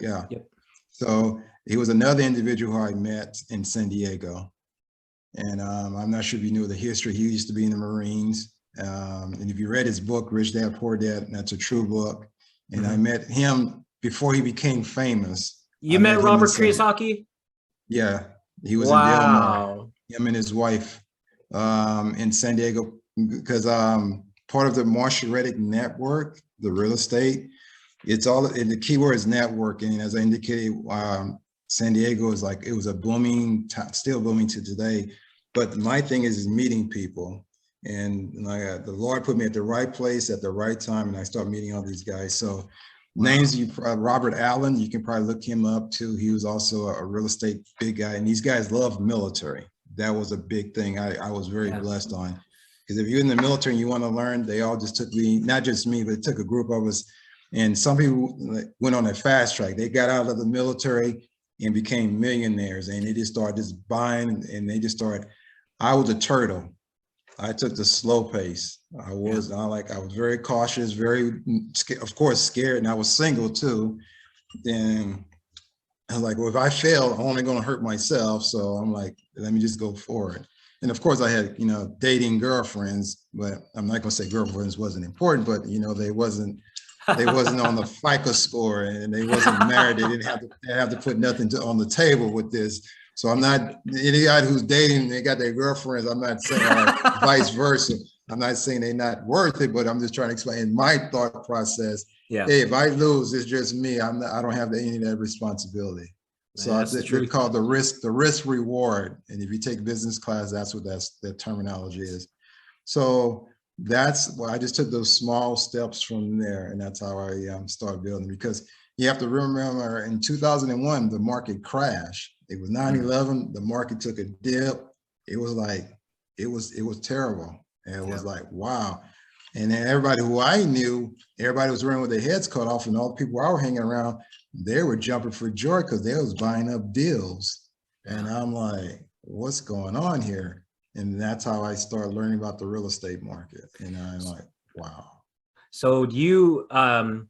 Yeah. Yep. So he was another individual who I met in San Diego. And I'm not sure if you knew the history. He used to be in the Marines. And if you read his book, Rich Dad, Poor Dad, that's a true book. And I met him before he became famous. You met Robert Kiyosaki? Yeah, he was in Del Mar. Him and his wife in San Diego, because part of the Marshall Reddick network, the real estate, it's all, and the key word is networking. As I indicated, San Diego is like, it was a booming, still booming to today. But my thing is meeting people. And the Lord put me at the right place at the right time, and I start meeting all these guys. So names, Robert Allen, you can probably look him up too. He was also a real estate big guy, and these guys love military. That was a big thing I was very blessed on. Because if you're in the military and you want to learn, they all just took me, not just me, but it took a group of us. And some people went on a fast track. They got out of the military and became millionaires, and they just started just buying, and they just started. I was a turtle. I took the slow pace. I was very cautious, very, of course, scared, and I was single too. Then I was like, well, if I fail, I'm only going to hurt myself. So I'm like, let me just go for it. And of course, I had, dating girlfriends, but I'm not going to say girlfriends wasn't important, but they wasn't on the FICO score, and they wasn't married. They didn't have to put nothing on the table with this. So I'm not, any guy who's dating, they got their girlfriends, I'm not saying vice versa. I'm not saying they're not worth it, but I'm just trying to explain my thought process. Yeah. Hey, if I lose, it's just me. I don't have any of that responsibility. So they're called the risk reward. And if you take business class, that's what that terminology is. So that's why I just took those small steps from there. And that's how I started building, because you have to remember in 2001, the market crashed. It was 9/11, the market took a dip. It was like, it was terrible. And it was like, wow. And then everybody who I knew, everybody was running with their heads cut off, and all the people I were hanging around, they were jumping for joy because they was buying up deals. And I'm like, what's going on here? And that's how I started learning about the real estate market. And I'm like, wow. So you, after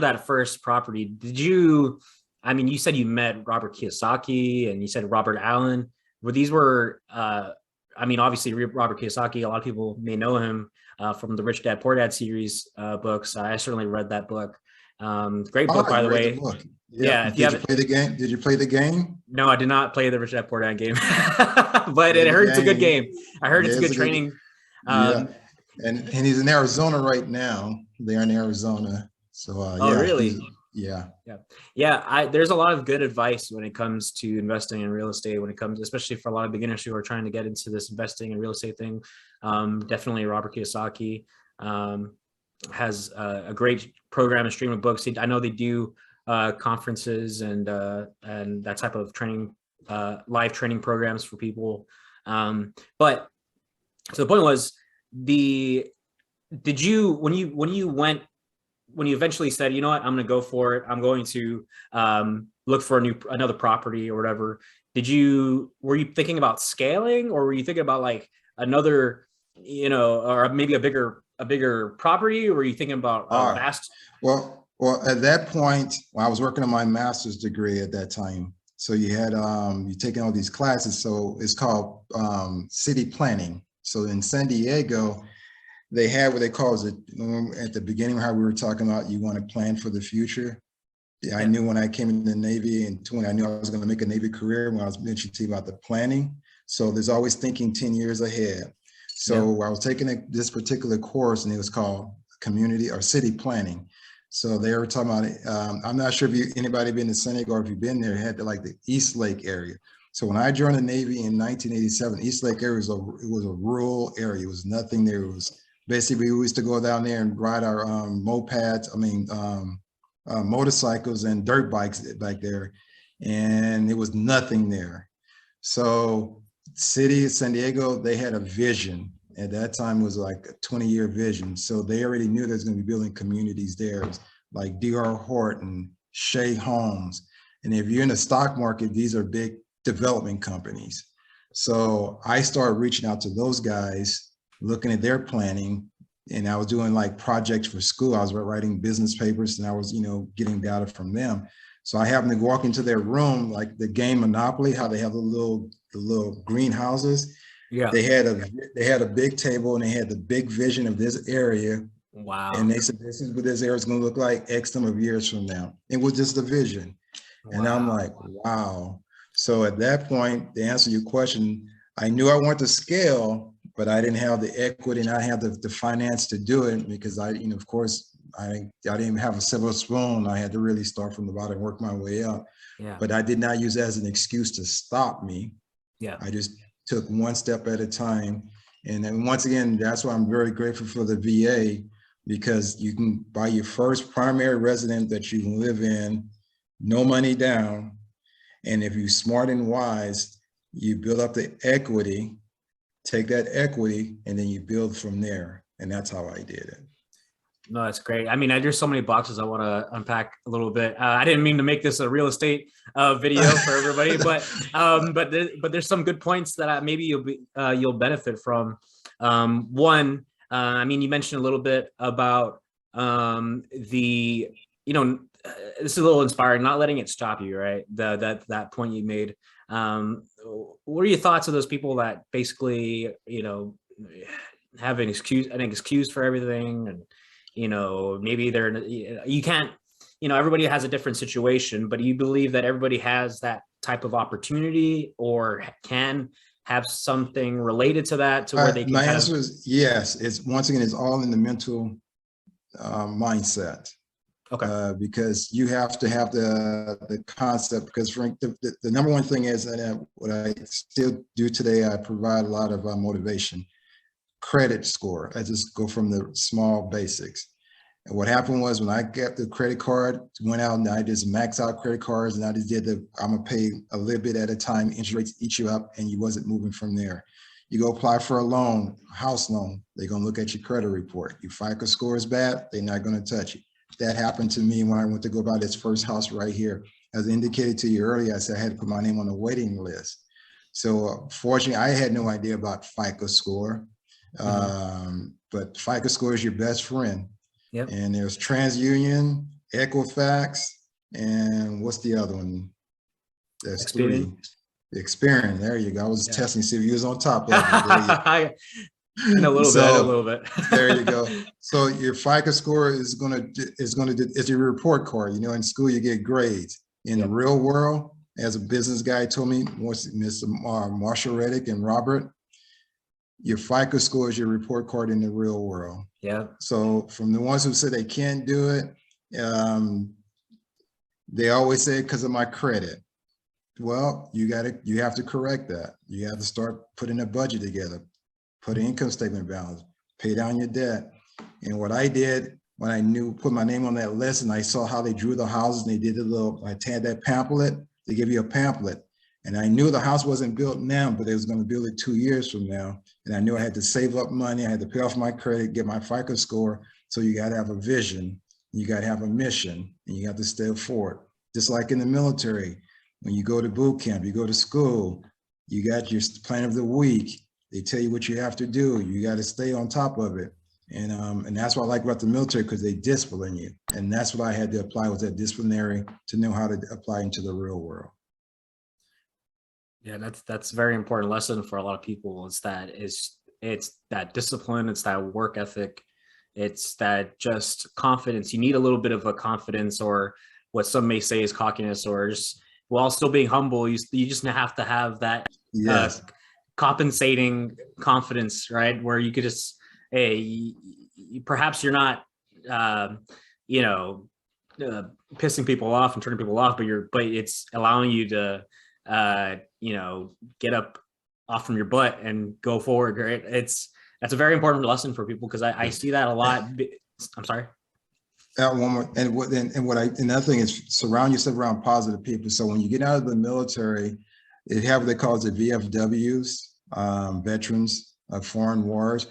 that first property, you said you met Robert Kiyosaki and you said Robert Allen. Obviously Robert Kiyosaki, a lot of people may know him from the Rich Dad, Poor Dad series books. I certainly read that book. Great book, by the way. Yeah. Did you play the game? Did you play the game? No, I did not play the Rich Dad, Poor Dad game, but I heard it's a good game. I heard it's a good training. And he's in Arizona right now. They're in Arizona. So really? Yeah. There's a lot of good advice when it comes to investing in real estate, especially for a lot of beginners who are trying to get into this investing in real estate thing. Definitely Robert Kiyosaki has a great program and stream of books. I know they do conferences and that type of training, live training programs for people. But so the point was, when you eventually said, you know what, I'm going to go for it, I'm going to look for another property or whatever, were you thinking about scaling, or were you thinking about like another, or maybe a bigger property, or were you thinking about vast? Well, at that point, I was working on my master's degree at that time. So you had, you're taking all these classes. So it's called city planning. So in San Diego, they had what they call it at the beginning, how we were talking about, you want to plan for the future. I knew when I came in the Navy and I knew I was going to make a Navy career when I was mentioning to you about the planning. So there's always thinking 10 years ahead. So I was taking this particular course, and it was called community or city planning. So they were talking about it. I'm not sure if anybody been to San Diego, or if you've been there, had like the East Lake area. So when I joined the Navy in 1987, East Lake area was a rural area. It was nothing there. It was basically, we used to go down there and ride our motorcycles and dirt bikes back there. and it was nothing there. So city of San Diego, they had a vision. At that time, it was like a 20-year vision. So they already knew there's going to be building communities there, like D.R. Horton, Shea Homes. And if you're in the stock market, these are big development companies. So I started reaching out to those guys, looking at their planning. And I was doing like projects for school. I was writing business papers, and I was, getting data from them. So I happened to walk into their room, like the game Monopoly, how they have the little greenhouses. Yeah. They had a big table, and they had the big vision of this area. Wow. And they said, this is what this area is going to look like X number of years from now. It was just a vision. Wow. And I'm like, wow. So at that point, to answer your question, I knew I wanted to scale, but I didn't have the equity, and I had the finance to do it, because of course, I didn't have a silver spoon. I had to really start from the bottom and work my way up. Yeah. But I did not use that as an excuse to stop me. Yeah. I just took one step at a time. And then once again, that's why I'm very grateful for the VA, because you can buy your first primary residence that you can live in, no money down. And if you're smart and wise, you build up the equity, take that equity, and then you build from there. And that's how I did it. No, that's great. I mean, there's so many boxes I want to unpack a little bit. I didn't mean to make this a real estate video for everybody, but there's some good points that maybe you'll benefit from. One, I mean, you mentioned a little bit about this is a little inspiring, not letting it stop you, right? That point you made. What are your thoughts of those people that basically, have an excuse for everything, and maybe you can't, everybody has a different situation, but do you believe that everybody has that type of opportunity, or can have something related to that, to where they can my answer is yes. It's all in the mental mindset. Okay. Because you have to have the concept, because Frank, the number one thing is, and what I still do today, I provide a lot of motivation. Credit score. I just go from the small basics. And what happened was, when I got the credit card, went out and I just maxed out credit cards, and I just did I'm gonna pay a little bit at a time, interest rates eat you up, and you wasn't moving from there. You go apply for a loan, house loan, they're gonna look at your credit report. Your FICO score is bad, they're not gonna touch you. That happened to me when I went to go buy this first house right here. As indicated to you earlier, I said I had to put my name on the waiting list. So fortunately, I had no idea about FICO score. But FICO score is your best friend. Yep. And there's TransUnion, Equifax, and what's the other one? There's Experian. Three. Experian. There you go. I was testing to see if you was on top of it. In a little bit. There you go. So your FICO score is your report card. In school you get grades. In the real world, as a business guy told me, Mr. Marshall Reddick and Robert, your FICO score is your report card in the real world. Yeah. So from the ones who say they can't do it, they always say because of my credit. Well, you have to correct that. You have to start putting a budget together, put an income statement balance, pay down your debt. And what I did when I put my name on that list, and I saw how they drew the houses, and they did I had that pamphlet. They give you a pamphlet. And I knew the house wasn't built now, but they was going to build it 2 years from now. And I knew I had to save up money. I had to pay off my credit, get my FICO score. So you got to have a vision, you got to have a mission, and you have to stay forward. Just like in the military, when you go to boot camp, you go to school, you got your plan of the week. They tell you what you have to do. You got to stay on top of it. And that's what I like about the military, because they discipline you. And that's what I had to apply, was that disciplinary, to know how to apply into the real world. Yeah, that's a very important lesson for a lot of people. It's that discipline, it's that work ethic, it's that just confidence. You need a little bit of a confidence, or what some may say is cockiness, or just, while still being humble, you just have to have that compensating confidence, right? Where you could just, hey, perhaps you're not, pissing people off and turning people off, but it's allowing you to, get up off from your butt and go forward, right? That's a very important lesson for people, because I see that a lot. I'm sorry. One more, another thing is surround yourself around positive people. So when you get out of the military, they have what they call the VFWs, veterans of foreign wars.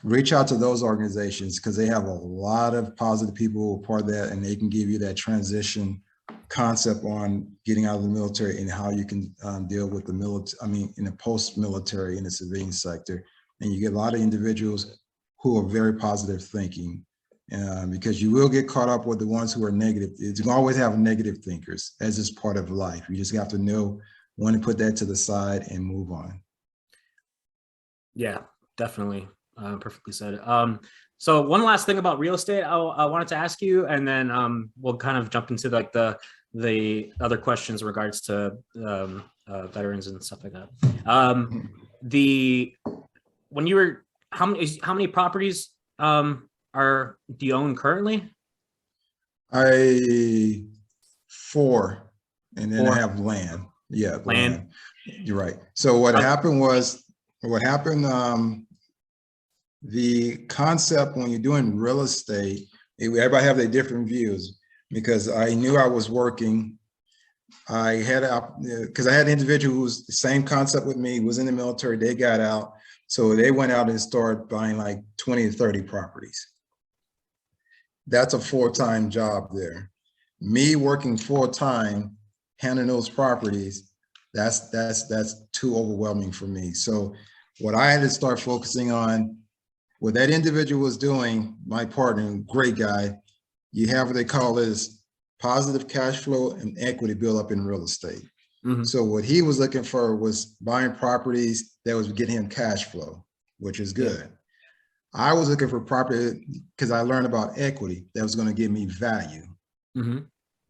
Reach out to those organizations because they have a lot of positive people who are part of that, and they can give you that transition concept on getting out of the military and how you can deal with the military. I mean, in the post-military, in the civilian sector, and you get a lot of individuals who are very positive thinking. Because you will get caught up with the ones who are negative. You can always have negative thinkers, as is part of life. You just have to know when to put that to the side and move on. Yeah, definitely. Perfectly said. So one last thing about real estate I wanted to ask you, and then we'll kind of jump into like the other questions in regards to veterans and stuff like that. When you were, how many properties do you own currently? 4, and then 4. I have land. Yeah, Land. You're right. So what happened, the concept when you're doing real estate, everybody have their different views, because I knew I was working. I had because I had an individual who was the same concept with me, was in the military, they got out. So they went out and started buying like 20 to 30 properties. That's a full-time job there. Me working full-time, handling those properties, that's too overwhelming for me. So what I had to start focusing on, what that individual was doing, my partner, great guy, you have what they call is positive cash flow and equity build up in real estate. Mm-hmm. So what he was looking for was buying properties that was getting him cash flow, which is good. Yeah. I was looking for property because I learned about equity that was going to give me value. Mm-hmm.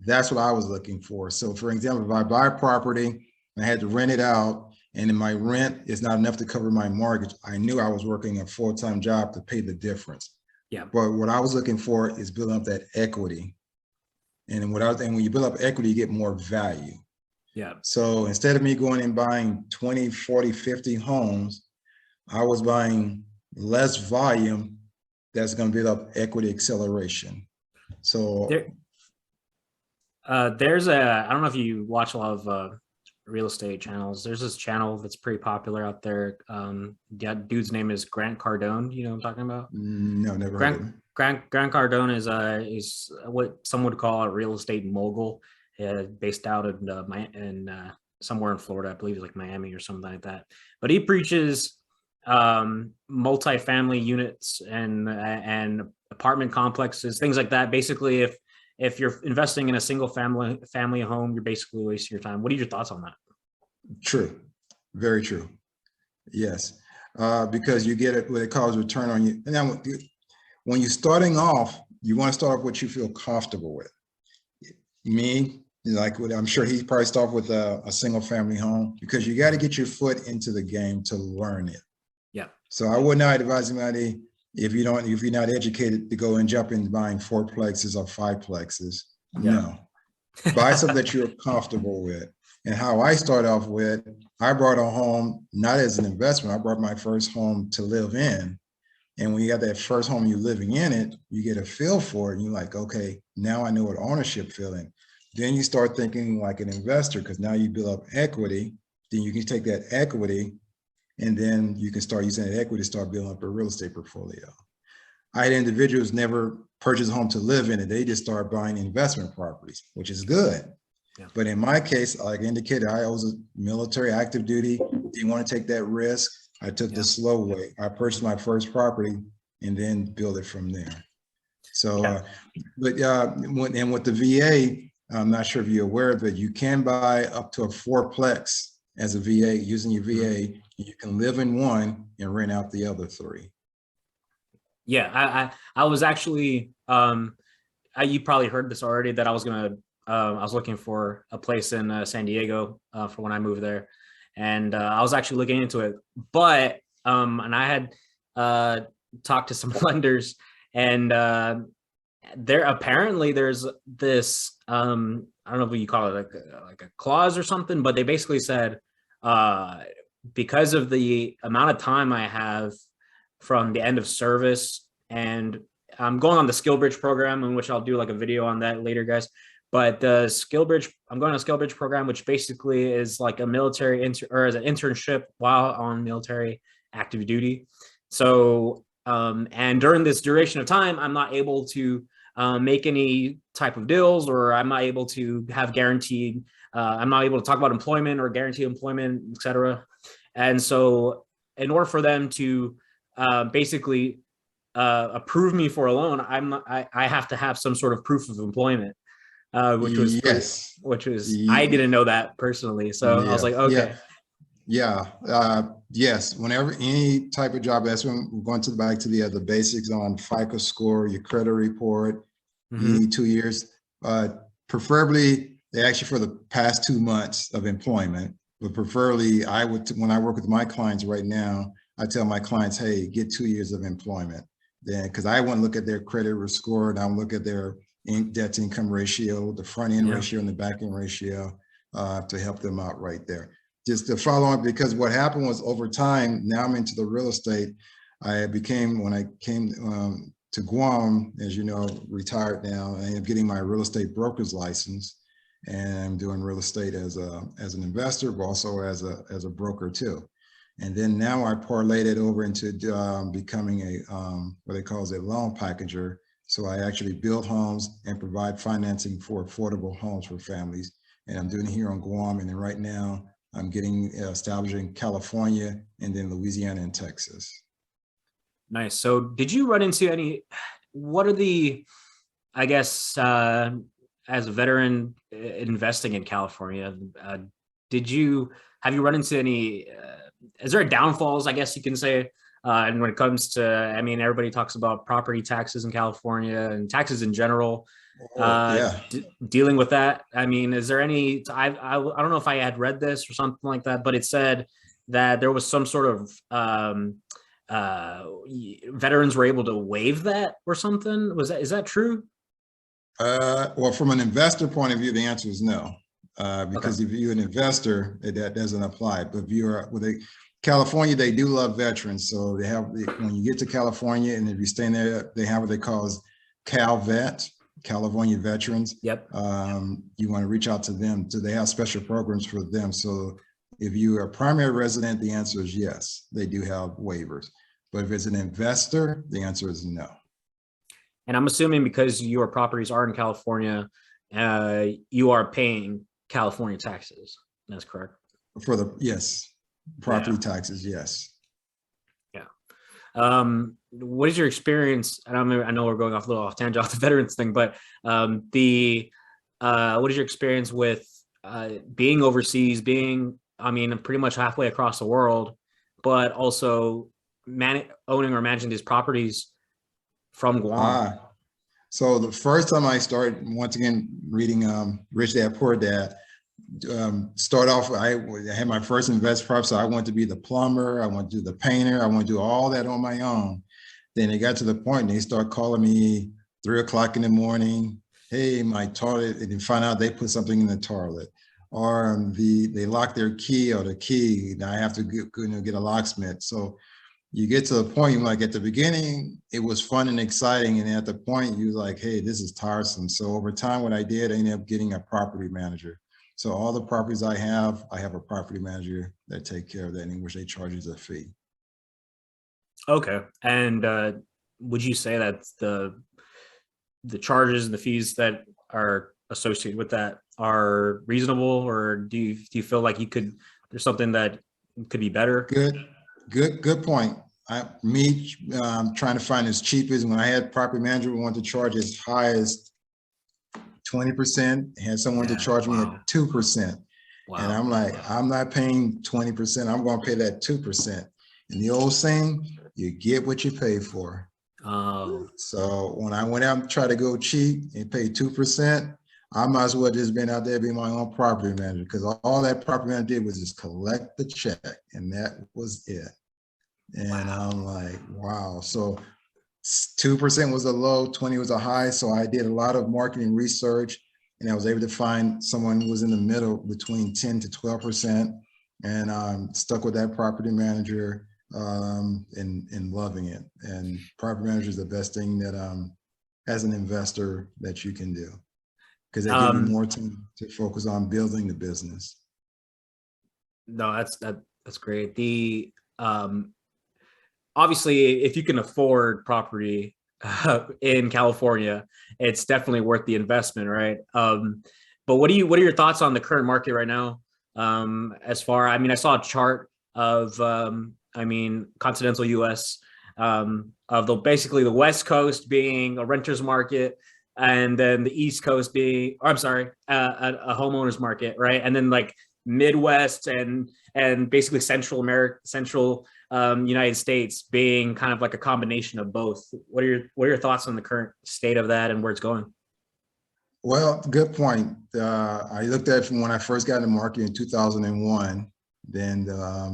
That's what I was looking for. So for example, if I buy a property and I had to rent it out, and then my rent is not enough to cover my mortgage, I knew I was working a full-time job to pay the difference. Yeah. But what I was looking for is building up that equity. And when you build up equity, you get more value. Yeah. So instead of me going and buying 20, 40, 50 homes, I was buying less volume that's going to build up equity acceleration. So there's I don't know if you watch a lot of real estate channels. There's this channel that's pretty popular out there. Yeah, dude's name is Grant Cardone. You know what I'm talking about? No, never heard of him. Grant Cardone is what some would call a real estate mogul, based out in somewhere in Florida. I believe it's like Miami or something like that. But he preaches multi-family units and apartment complexes, things like that. Basically, if you're investing in a single family home, you're basically wasting your time. What are your thoughts on that? True, very true. Yes, because you get what it calls return on you. And when you're starting off, you want to start off what you feel comfortable with. Me, like I'm sure he probably started with a single family home, because you got to get your foot into the game to learn it. Yeah. So I would not advise anybody, if you're not educated, to go and jump into buying 4plexes or 5plexes. Yeah. No, buy something that you're comfortable with. And how I started off with, I bought a home not as an investment. I bought my first home to live in. And when you got that first home, you're living in it, you get a feel for it. And you're like, okay, now I know what ownership feeling. Then you start thinking like an investor, because now you build up equity. Then you can take that equity, and then you can start using that equity to start building up a real estate portfolio. I had individuals never purchase a home to live in it. They just start buying investment properties, which is good. Yeah. But in my case, like I indicated, I was a military active duty. Didn't want to take that risk. I took the slow way. I purchased my first property and then build it from there. So, with the VA, I'm not sure if you're aware of it, you can buy up to a 4plex as a VA using your VA. You can live in one and rent out the other 3. Yeah, I was actually, you probably heard this already, that I was looking for a place in San Diego for when I moved there. And I was actually looking into it, but, and I had talked to some lenders, and there's this, I don't know if you call it like a clause or something, but they basically said, because of the amount of time I have from the end of service, and I'm going on the SkillBridge program, in which I'll do like a video on that later, guys. But the SkillBridge, I'm going to a SkillBridge program, which basically is like a military or as an internship while on military active duty. So, and during this duration of time, I'm not able to make any type of deals, or I'm not able to have guaranteed, I'm not able to talk about employment or guaranteed employment, et cetera. And so in order for them to basically approve me for a loan, I have to have some sort of proof of employment, which was yes, I didn't know that personally. So I was like, okay. Yes. Whenever any type of job, that's when we're going back to the basics on FICO score, your credit report. You need 2 years. Preferably, they ask you for the past 2 months of employment, but preferably, I would, when I work with my clients right now, I tell my clients, hey, get 2 years of employment. Then, because I want to look at their credit score, and I look at their debt to income ratio, the front end ratio and the back end ratio, to help them out right there. Just to follow on, because what happened was over time, now I'm into the real estate. When I came to Guam, as you know, retired now, I am getting my real estate broker's license, and I'm doing real estate as an investor, but also as a broker too. And then now I parlayed it over into becoming a what they call a loan packager. So I actually build homes and provide financing for affordable homes for families. And I'm doing it here on Guam, and then right now I'm getting established in California, and then Louisiana and Texas. Nice. So did you run into what are the, I guess, as a veteran investing in California, have you run into any, is there downfalls, I guess you can say, and when it comes to, I mean, everybody talks about property taxes in California and taxes in general. Dealing with that, I mean, is there any, I don't know if I had read this or something like that, but it said that there was some sort of veterans were able to waive that or something. Is that true? Well, from an investor point of view, the answer is no, because if you're an investor, that doesn't apply. But if you're California, they do love veterans, so they have, when you get to California, and if you stay there, they have what they call CalVet, California veterans. Yep. You want to reach out to them. So they have special programs for them. So if you are a primary resident, the answer is yes, they do have waivers. But if it's an investor, the answer is no. And I'm assuming because your properties are in California, you are paying California taxes. That's correct. For property taxes, yes. Yeah. What is your experience? And I know we're going off a little off tangent off the veterans thing, but what is your experience with being overseas, pretty much halfway across the world, but also owning or managing these properties from Guam? So the first time I started, once again, reading Rich Dad Poor Dad, start off, I had my first investment property, so I wanted to be the plumber, I want to do the painter, I want to do all that on my own. Then it got to the point they start calling me 3 o'clock in the morning, hey, my toilet, and then find out they put something in the toilet, or they lock their key, or the key, and I have to get a locksmith. So you get to the point, like at the beginning, it was fun and exciting, and at the point you're like, hey, this is tiresome. So over time, what I did, I ended up getting a property manager. So all the properties I have a property manager that take care of that, in which they charge us a fee. Okay. And would you say that the charges and the fees that are associated with that are reasonable, or do you feel like there's something that could be better? Good point. Trying to find as cheap as, when I had property manager, we wanted to charge as high as 20%, had someone to charge me at 2%. Wow. And I'm like, I'm not paying 20%, I'm going to pay that 2%. And the old saying, you get what you pay for. Oh. So when I went out and tried to go cheap and pay 2%, I might as well just been out there being my own property manager, because all that property manager did was just collect the check, and that was it. And I'm like, wow. So 2% was a low, 20 was a high. So I did a lot of marketing research, and I was able to find someone who was in the middle between 10 to 12%, and stuck with that property manager. and loving it. And property manager is the best thing that as an investor that you can do, because they give you more time to focus on building the business. No, that's great. The obviously, if you can afford property in California, it's definitely worth the investment, right? But what are your thoughts on the current market right now? As far, I mean, I saw a chart of continental US, of basically the West Coast being a renter's market, and then the East Coast being, or I'm sorry, a homeowner's market, right? And then like Midwest and basically central United States being kind of like a combination of both. What are your thoughts on the current state of that and where it's going? Well, good point. I looked at it from when I first got in the market in 2001. Then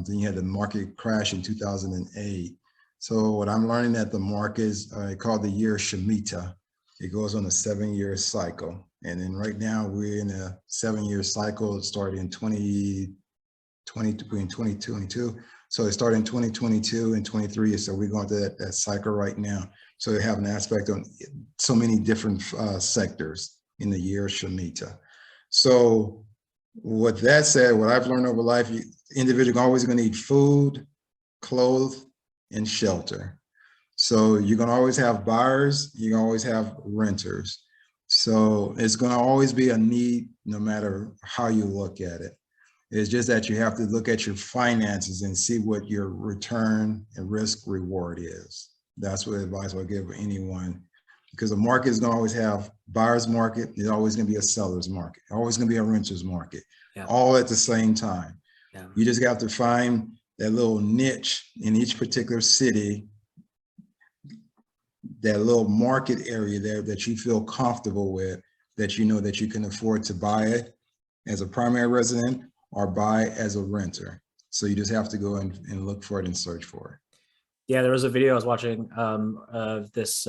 you had the market crash in 2008. So what I'm learning that the market is called the year Shemitah. It goes on a 7-year cycle. And then right now we're in a 7-year cycle. It started in 2022. So it started in 2022 and 23. So we're going through that cycle right now. So they have an aspect on so many different sectors in the year Shemitah. So with that said, what I've learned over life, individuals are always going to need food, clothes, and shelter. So you're going to always have buyers, you're going to always have renters. So it's going to always be a need no matter how you look at it. It's just that you have to look at your finances and see what your return and risk reward is. That's what advice I'll give anyone, because the market is going to always have buyer's market. There's always going to be a seller's market, always going to be a renter's market, all at the same time. Yeah. You just got to find that little niche in each particular city, that little market area there that you feel comfortable with, that you know that you can afford to buy it as a primary resident or buy as a renter. So you just have to go and look for it and search for it. Yeah, there was a video I was watching of this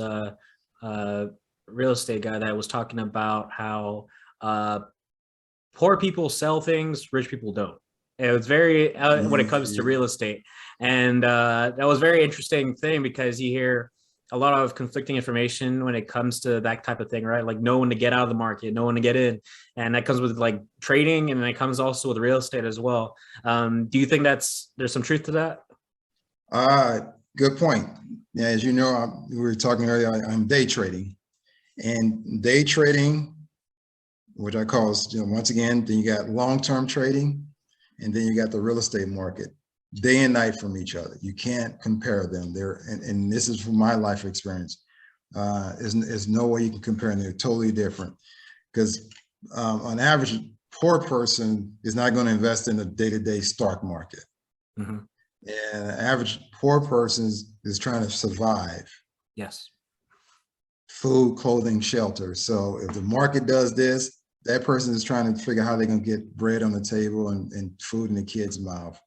real estate guy that was talking about how poor people sell things, rich people don't. It was very when it comes to real estate, and that was a very interesting thing, because you hear a lot of conflicting information when it comes to that type of thing, right? Like no one to get out of the market, no one to get in, and that comes with like trading, and it comes also with real estate as well. Do you think there's some truth to that? Good point. Yeah, as you know, we were talking earlier, I'm day trading, and day trading, which I call, once again, then you got long-term trading, and then you got the real estate market, day and night from each other. You can't compare them. And this is from my life experience. There's no way you can compare them. They're totally different, because on average, poor person is not going to invest in the day-to-day stock market. Mm-hmm. And an average poor person is trying to survive. Yes. Food, clothing, shelter. So if the market does this, that person is trying to figure out how they're going to get bread on the table and food in the kid's mouth.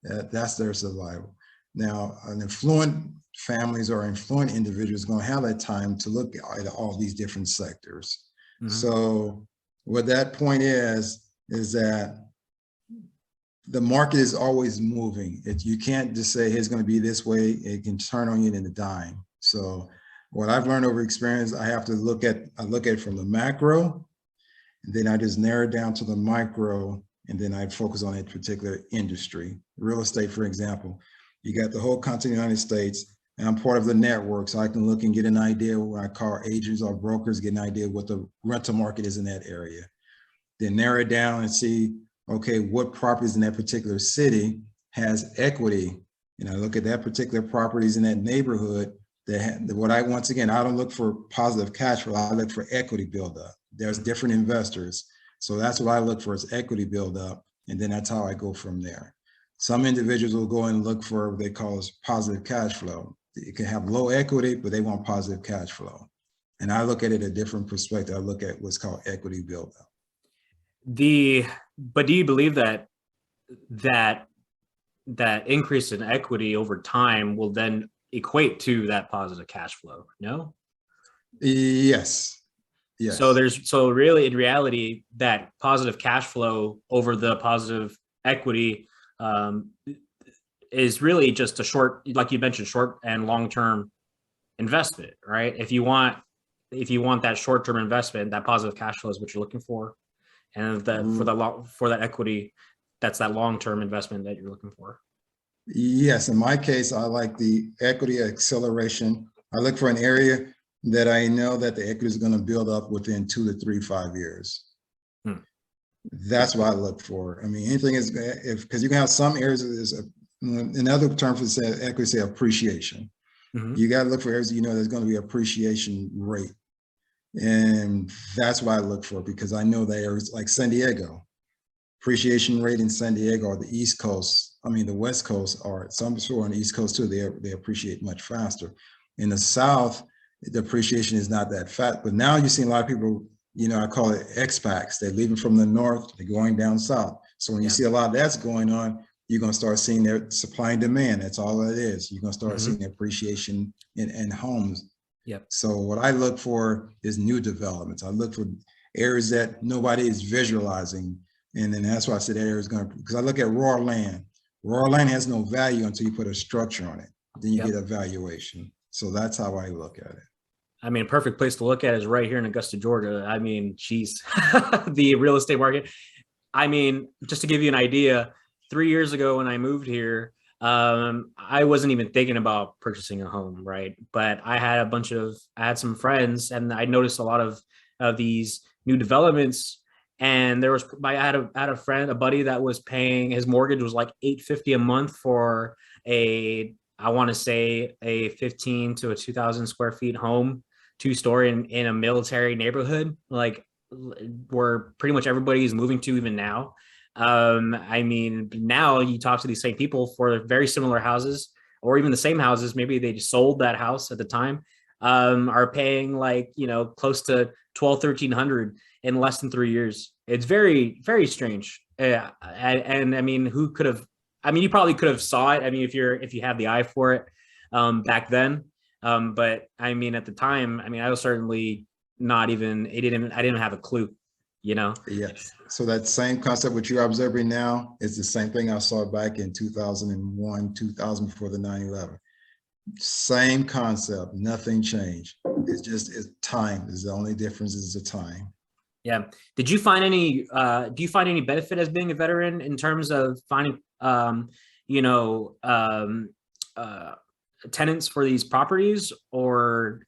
That's their survival. Now, an affluent families or affluent individuals are going to have that time to look at all these different sectors. Mm-hmm. So what that point is that the market is always moving. You can't just say, hey, it's going to be this way. It can turn on you in a dime. So what I've learned over experience, I have to look at it from the macro, and then I just narrow it down to the micro, and then I focus on that particular industry. Real estate, for example, you got the whole continental United States, and I'm part of the network, so I can look and get an idea what I call agents or brokers, get an idea what the rental market is in that area. Then narrow it down and see, okay, what properties in that particular city has equity? And I look at that particular properties in that neighborhood once again, I don't look for positive cash flow, I look for equity buildup. There's different investors. So that's what I look for, is equity buildup. And then that's how I go from there. Some individuals will go and look for what they call as positive cash flow. You can have low equity, but they want positive cash flow. And I look at it a different perspective. I look at what's called equity buildup. But do you believe that increase in equity over time will then equate to that positive cash flow? No? Yes. Yes. So really, in reality, that positive cash flow over the positive equity is really just a short, like you mentioned, short and long-term investment, right? If you want that short-term investment, that positive cash flow is what you're looking for, and that for that equity, that's that long-term investment that you're looking for. Yes, in my case, I like the equity acceleration. I look for an area that I know that the equity is going to build up within 2 to 3, 5 years. That's what I look for. I mean, anything is because you can have some areas in other terms, equity say appreciation. You got to look for areas you know there's going to be appreciation rate, and that's what I look for, because I know that areas like San Diego, appreciation rate in San Diego or the East Coast, I mean the West Coast, or some sort on the East Coast too, they appreciate much faster. In the South, the appreciation is not that fast, but now you're seeing a lot of people, you know, I call it expats. They're leaving from the North, they're going down South. So when you see a lot of that's going on, you're going to start seeing their supply and demand. That's all it is. You're going to start seeing appreciation in homes. So what I look for is new developments. I look for areas that nobody is visualizing. And then that's why I said that area is going to, because I look at raw land. Raw land has no value until you put a structure on it. Then you get a valuation. So that's how I look at it. I mean, a perfect place to look at is right here in Augusta, Georgia. I mean, geez, the real estate market. I mean, just to give you an idea, 3 years ago when I moved here, I wasn't even thinking about purchasing a home, right? But I had some friends, and I noticed a lot of these new developments. And I had a buddy that was paying, his mortgage was like $850 a month for I want to say a 15 to a 2,000 square feet home, 2-story in a military neighborhood, like where pretty much everybody is moving to even now. I mean, now you talk to these same people for very similar houses, or even the same houses, maybe they just sold that house at the time, are paying like, you know, close to 1,200-1,300 in less than 3 years. It's very, very strange. And I mean, who could have, I mean, you probably could have saw it. I mean, if you have the eye for it, back then. But I mean, at the time, I mean, I was certainly not even, I didn't have a clue, you know? Yes. So that same concept which you're observing now is the same thing I saw back in 2001, 2000, before the 9/11. Same concept, nothing changed. It's time is the only difference, is the time. Yeah. Did you find any, do you find any benefit as being a veteran in terms of finding, you know, tenants for these properties, or?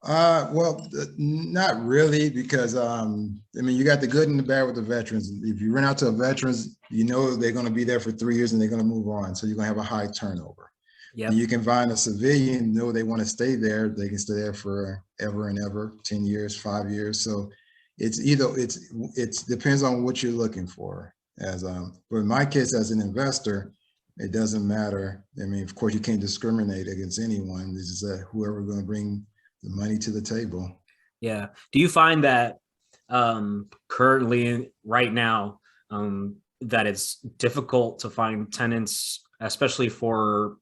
Well, not really, because I mean, you got the good and the bad with the veterans. If you rent out to veterans, you know they're going to be there for 3 years and they're going to move on. So you're going to have a high turnover. Yeah. You can find a civilian, know they want to stay there. They can stay there for ever and ever, 10 years, 5 years. So it's either, it depends on what you're looking for. But in my case, as an investor, it doesn't matter. I mean, of course, you can't discriminate against anyone. This is whoever going to bring the money to the table. Yeah. Do you find that currently, right now, that it's difficult to find tenants, especially for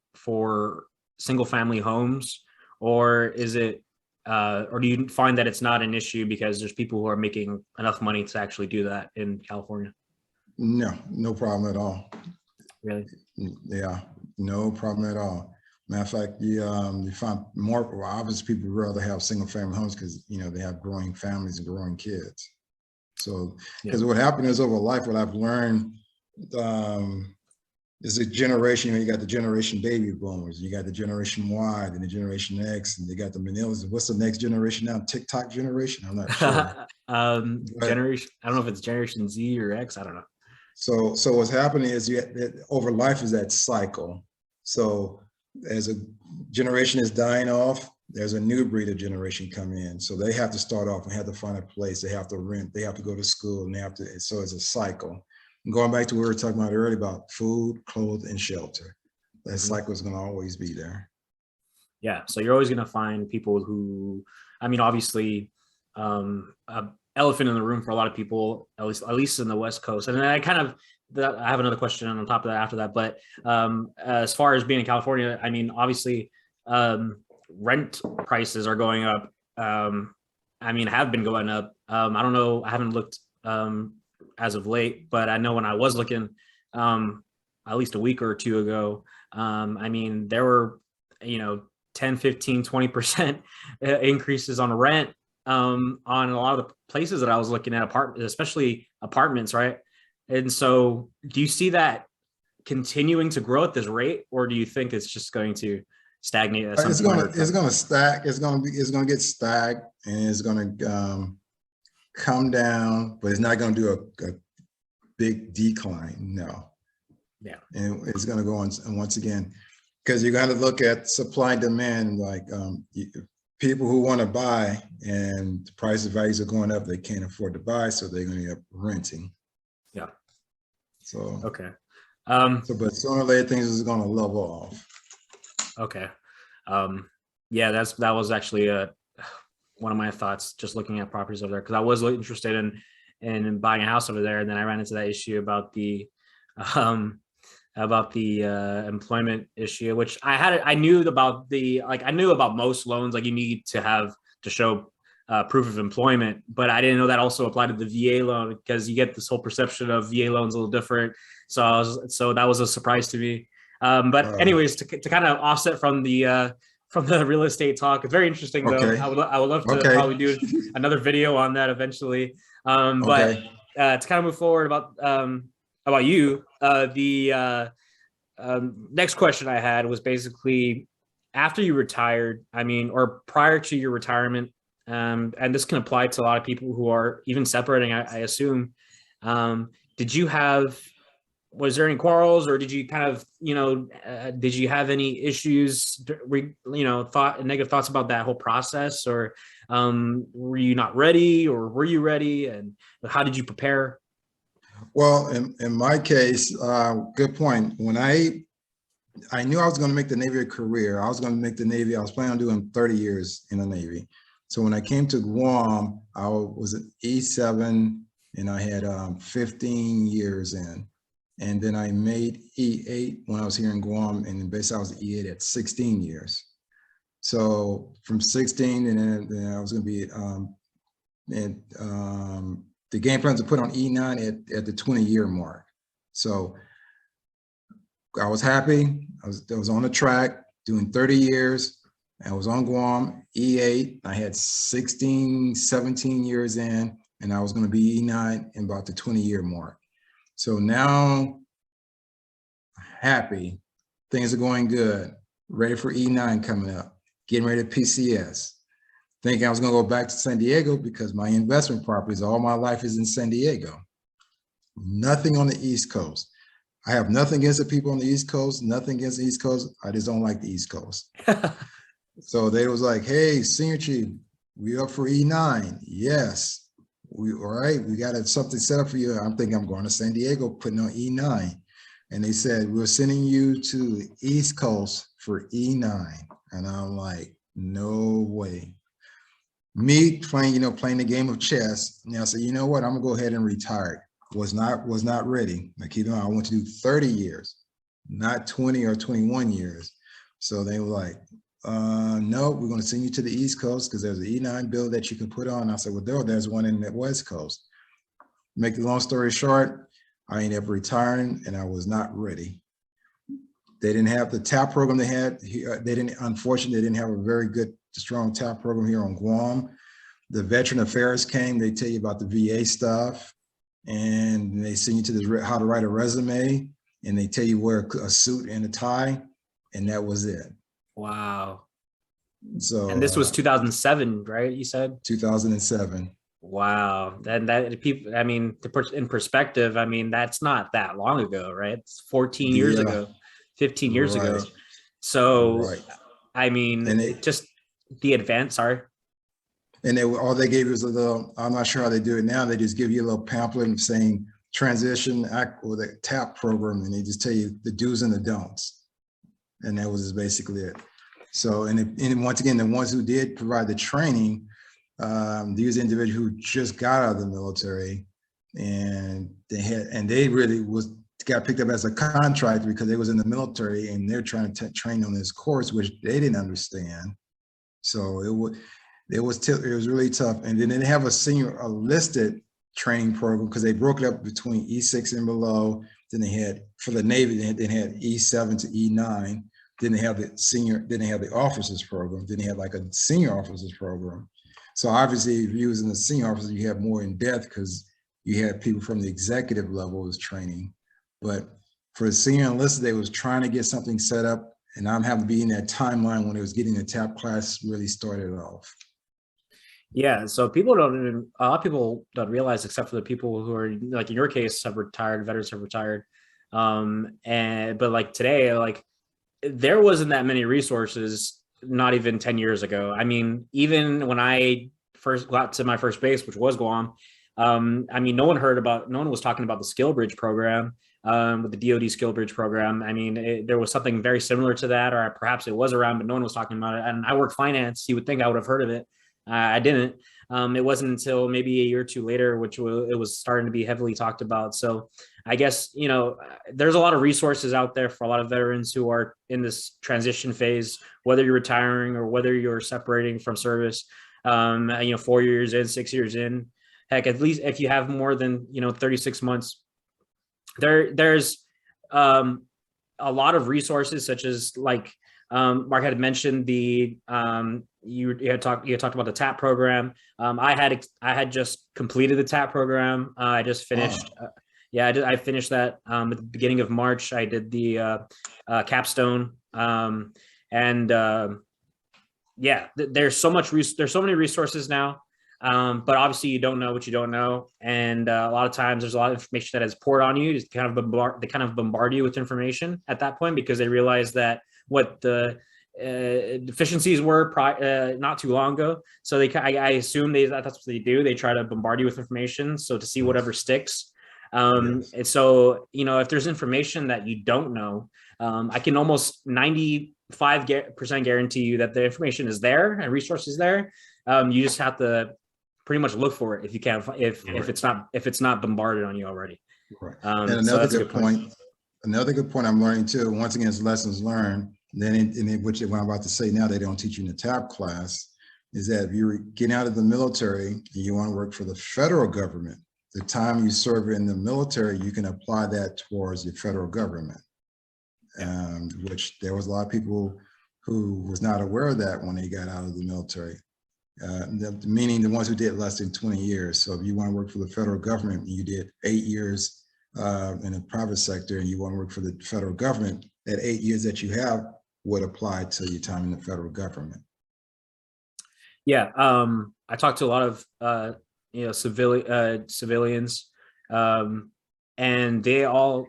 single family homes, or is it, or do you find that it's not an issue because there's people who are making enough money to actually do that in California? No problem at all. Really? Yeah, no problem at all. Matter of fact, you find more, well, obviously people rather have single family homes because, you know, they have growing families and growing kids. So, because what happened is over life, what I've learned is a generation, you know, you got the generation baby boomers, you got the generation Y and the generation X, and you got the millennials. What's the next generation now? TikTok generation? I'm not sure. Generation, I don't know if it's Generation Z or X, I don't know. So what's happening is over life is that cycle. So as a generation is dying off, there's a new breed of generation come in. So they have to start off and have to find a place. They have to rent, they have to go to school, and they have to, so it's a cycle. And going back to what we were talking about earlier about food, clothes, and shelter. That cycle is going to always be there. Yeah. So you're always going to find people who, I mean, obviously, elephant in the room for a lot of people, at least in the West Coast. And then I have another question on top of that after that. But as far as being in California, I mean, obviously, rent prices are going up. I mean, have been going up. I don't know. I haven't looked as of late, but I know when I was looking, at least a week or two ago, I mean, there were, 10, 15, 20% increases on rent on a lot of the places that I was looking at, especially apartments, right? And so do you see that continuing to grow at this rate, or do you think it's just going to stagnate at some point? It's gonna stack. It's gonna get stacked, and it's gonna come down, but it's not gonna do a big decline. No. Yeah. And it's gonna go on once again, because you got to look at supply and demand. Like people who want to buy, and the price of values are going up, they can't afford to buy, so they're going to end up renting. Yeah. So okay. But sooner or later things is going to level off. Okay. Yeah, that was actually one of my thoughts, just looking at properties over there, because I was interested in buying a house over there, and then I ran into that issue about the employment issue, which I knew about I knew about most loans, like you need to show proof of employment, but I didn't know that also applied to the VA loan, because you get this whole perception of VA loans a little different. So that was a surprise to me. But anyways, to kind of offset from the real estate talk, it's very interesting though. Okay. I would love to probably do another video on that eventually. But to kind of move forward about you, the next question I had was basically, after you retired, or prior to your retirement, and this can apply to a lot of people who are even separating, I assume. Was there any quarrels, or did you kind of, did you have any issues, negative thoughts about that whole process, or were you not ready, or were you ready, and how did you prepare? Well, in my case, good point. When I knew I was going to make the Navy a career, I was going to make the Navy. I was planning on doing 30 years in the Navy. So when I came to Guam, I was at E7, and I had 15 years in. And then I made E8 when I was here in Guam, and then basically I was E8 at 16 years. So from 16, and then I was going to be the game plan to put on E9 at the 20-year mark. So I was happy. I was on the track doing 30 years. I was on Guam, E8. I had 16, 17 years in, and I was going to be E9 in about the 20-year mark. So now, happy, things are going good, ready for E9 coming up, getting ready to PCS. Thinking I was going to go back to San Diego because my investment properties, all my life is in San Diego. Nothing on the East Coast. I have nothing against the people on the East Coast, nothing against the East Coast. I just don't like the East Coast. So they was like, hey, Senior Chief, we up for E9? Yes. All right, we got something set up for you. I'm thinking I'm going to San Diego, putting on E9. And they said, we're sending you to the East Coast for E9. And I'm like, no way. Me playing the game of chess. And I said, you know what? I'm gonna go ahead and retire. Was not ready. Now keep in mind, I want to do 30 years, not 20 or 21 years. So they were like, no, we're going to send you to the East Coast because there's an E9 bill that you can put on. I said, well, there's one in the West Coast. Make the long story short, I ended up retiring, and I was not ready. They didn't have the TAP program they had. Unfortunately, they didn't have a very good, strong TAP program here on Guam. The Veteran Affairs came, they tell you about the VA stuff, and they send you to how to write a resume, and they tell you wear a suit and a tie, and that was it. Wow. So, and this was 2007, right? You said 2007. Wow. That people, to put in perspective, that's not that long ago, right? It's 14 years ago, 15 years ago. So, just the advance, sorry. And all they gave was a little, I'm not sure how they do it now. They just give you a little pamphlet saying transition act or the TAP program, and they just tell you the do's and the don'ts. And that was just basically it. So, and once again, the ones who did provide the training, these individuals who just got out of the military, and they really got picked up as a contractor because they was in the military, and they're trying to train on this course, which they didn't understand. So it was really tough. And then they have a listed training program because they broke it up between E6 and below. Then they had, for the Navy, they had E7 to E9. Then they have the officers program. Then they had like a senior officers program. So obviously, if you're using the senior officer, you have more in depth because you had people from the executive level was training. But for the senior enlisted, they was trying to get something set up, and I'm having to be in that timeline when it was getting the TAP class really started off. Yeah, so a lot of people don't realize, except for the people who are like in your case have retired, veterans have retired. But like today, like there wasn't that many resources, not even 10 years ago. I mean, even when I first got to my first base, which was Guam, I mean, no one was talking about the Skill Bridge program, with the DoD Skill Bridge program. I mean, there was something very similar to that, or perhaps it was around, but no one was talking about it. And I work finance. You would think I would have heard of it. I didn't. It wasn't until maybe a year or two later, it was starting to be heavily talked about. So I guess, you know, there's a lot of resources out there for a lot of veterans who are in this transition phase, whether you're retiring or whether you're separating from service, you know, 4 years in, 6 years in. Heck, at least if you have more than, you know, 36 months, there's a lot of resources, such as like Mark had mentioned the you had talked about the TAP program. I had just completed the TAP program. I just finished. I finished that at the beginning of March. I did the capstone, there's so many resources now. But obviously you don't know what you don't know, and a lot of times there's a lot of information that is poured on you. They kind of bombard you with information at that point, because they realize that what the deficiencies were not too long ago. So I assume that's what they do. They try to bombard you with information, so to see whatever sticks. And so, you know, if there's information that you don't know, I can almost 95% guarantee you that the information is there and resources there. You just have to pretty much look for it if you can, if it's not bombarded on you already. Right. And another good point. Another good point I'm learning too. Once again, it's lessons learned. Then, which what I'm about to say now, they don't teach you in the TAP class, is that if you're getting out of the military and you want to work for the federal government, the time you serve in the military, you can apply that towards the federal government. Which there was a lot of people who was not aware of that when they got out of the military. Meaning the ones who did less than 20 years. So if you want to work for the federal government, you did 8 years in the private sector, and you want to work for the federal government, that 8 years that you have would apply to your time in the federal government. Yeah, I talked to a lot of you know, civilians, and they all,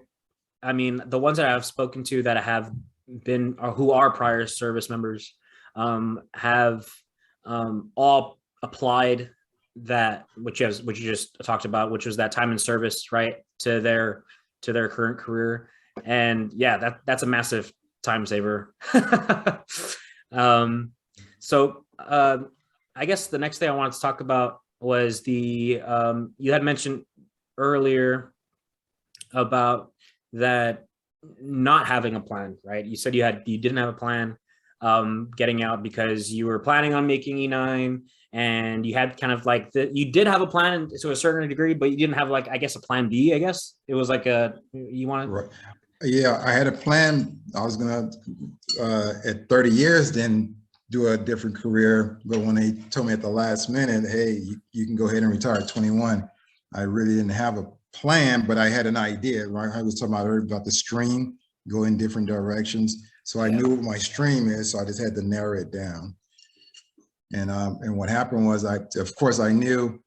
I mean, the ones that I've spoken to that have been, or who are prior service members, have all applied that, which you just talked about, which was that time in service, right, to their current career. And yeah, that's a massive time saver. So I guess the next thing I wanted to talk about was the you had mentioned earlier about that not having a plan, right? You said you didn't have a plan getting out, because you were planning on making E9, and you had kind of like you did have a plan to a certain degree, but you didn't have, like, I guess, a plan B. I guess it was like you wanted. Right. Yeah, I had a plan. I was gonna at 30 years then do a different career, but when they told me at the last minute, hey, you can go ahead and retire at 21, I really didn't have a plan, but I had an idea. Right? I was talking about the stream, go in different directions. So I knew what my stream is, so I just had to narrow it down. And what happened was, of course, I knew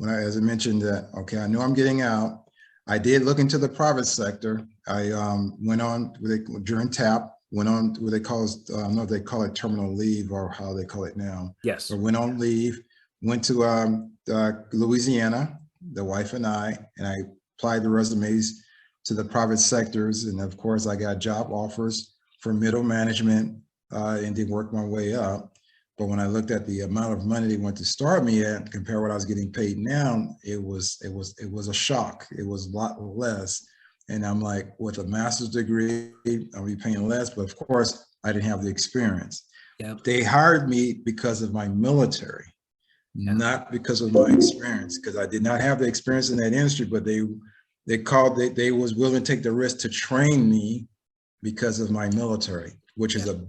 as I mentioned that, okay, I know I'm getting out. I did look into the private sector. I went on during TAP, went on what they call, I don't know if they call it terminal leave or how they call it now. Yes. So went on leave, went to Louisiana, the wife and I applied the resumes to the private sectors. And of course, I got job offers for middle management and did work my way up. But when I looked at the amount of money they went to start me at, compare what I was getting paid now, it was a shock. It was a lot less. And I'm like, with a master's degree, I'll be paying less. But of course, I didn't have the experience. Yep. They hired me because of my military, not because of my experience, because I did not have the experience in that industry, but they they was willing to take the risk to train me because of my military, which is a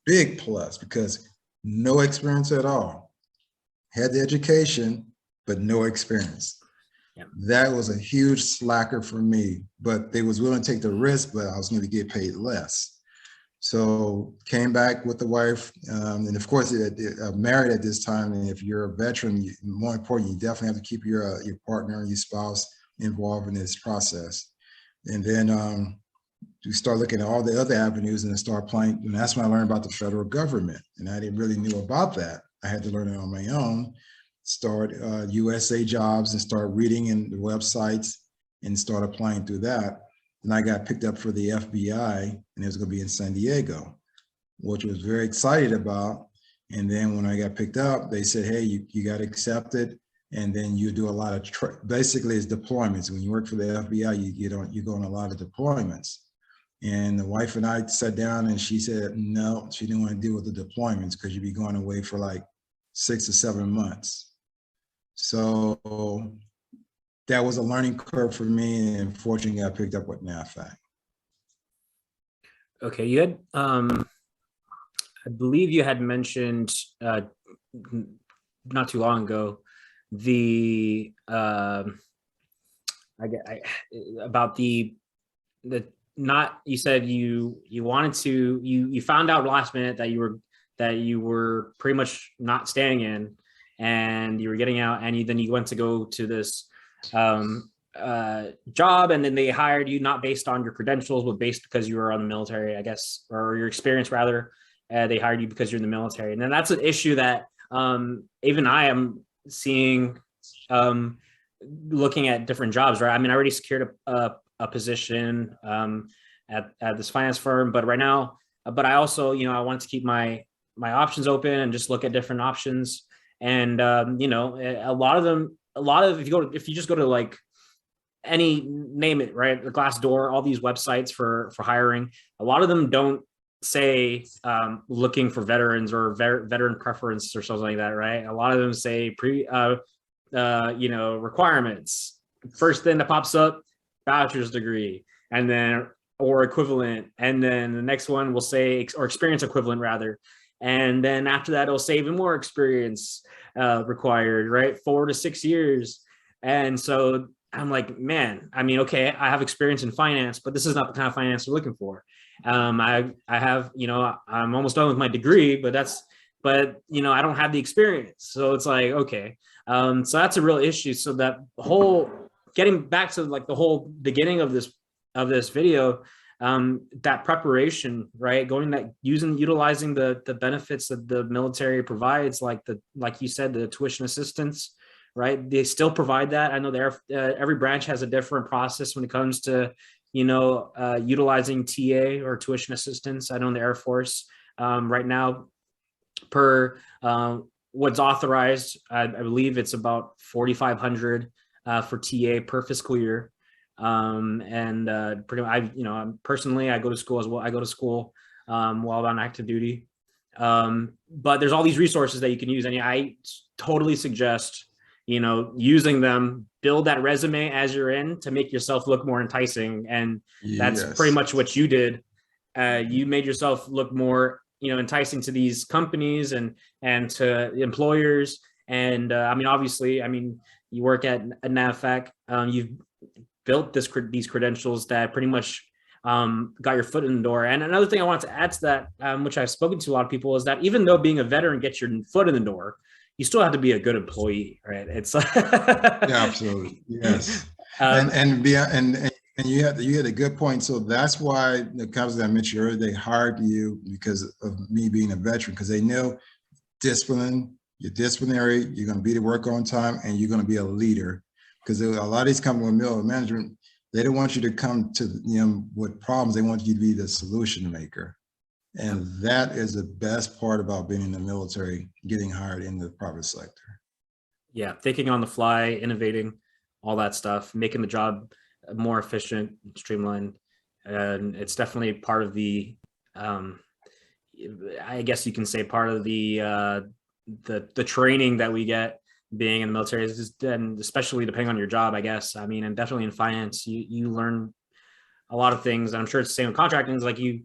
big plus because no experience at all. Had the education, but no experience. Yeah. That was a huge slacker for me, but they was willing to take the risk, but I was going to get paid less. So came back with the wife, and of course, married at this time. And if you're a veteran, more important, you definitely have to keep your partner and your spouse involved in this process. And then you start looking at all the other avenues and then start applying. And that's when I learned about the federal government. And I didn't really knew about that. I had to learn it on my own, start USA jobs and start reading in the websites and start applying through that. And I got picked up for the FBI, and it was going to be in San Diego, which I was very excited about. And then when I got picked up, they said, hey, you got accepted. And then you do a lot of, basically it's deployments. When you work for the FBI, you go on a lot of deployments. And the wife and I sat down and she said, no, she didn't want to deal with the deployments because you'd be going away for like 6 or 7 months. So that was a learning curve for me, and fortunately I picked up with NAVFAC. Okay, you had, I believe you had mentioned not too long ago, about the not, you said you wanted to, you found out last minute that you were pretty much not staying in, and you were getting out, and then you went to go to this job, and then they hired you not based on your credentials, but based because you were on the military, I guess, or your experience rather. They hired you because you're in the military, and then that's an issue that even I am seeing, looking at different jobs, right? I mean, I already secured a position at this finance firm, but right now, but I also, I want to keep my options open and just look at different options. And a lot of if you just go to like any, name it, right, the Glassdoor, all these websites for hiring, a lot of them don't say looking for veterans or veteran preference or something like that, right? A lot of them say requirements. First thing that pops up, bachelor's degree, and then or equivalent, and then the next one will say, or experience equivalent rather, and then after that it'll say even more experience required, right? 4 to 6 years. And so I'm like, man, I mean, okay, I have experience in finance, but this is not the kind of finance we're looking for. I have, I'm almost done with my degree, but I don't have the experience. So it's like, okay. So that's a real issue. So that whole, getting back to like the whole beginning of this video, that preparation, right? Utilizing the benefits that the military provides, like you said, the tuition assistance, right? They still provide that. I know every branch has a different process when it comes to, utilizing TA or tuition assistance. I know in the Air Force right now, per what's authorized, I believe it's about 4,500 for TA per fiscal year. Personally, I go to school as well. I go to school while on active duty. But there's all these resources that you can use, and I totally suggest, using them. Build that resume as you're in to make yourself look more enticing, and that's pretty much what you did. You made yourself look more, enticing to these companies and to employers. And obviously, you work at NAVFAC. You've built these credentials that pretty much got your foot in the door. And another thing I want to add to that, which I've spoken to a lot of people, is that even though being a veteran gets your foot in the door, you still have to be a good employee, right? It's yeah, absolutely, yes. And you had a good point. So that's why the companies that I mentioned earlier, they hired you because of me being a veteran, because they know discipline, you're disciplinary, you're going to be to work on time, and you're going to be a leader. Because a lot of these companies with middle management, they don't want you to come to with problems. They want you to be the solution maker. And that is the best part about being in the military, getting hired in the private sector. Yeah, thinking on the fly, innovating, all that stuff, making the job more efficient, streamlined. And it's definitely part of the, I guess you can say part of the training that we get being in the military is just, and especially depending on your job, I guess. I mean, and definitely in finance, you learn a lot of things. I'm sure it's the same with contracting. It's like you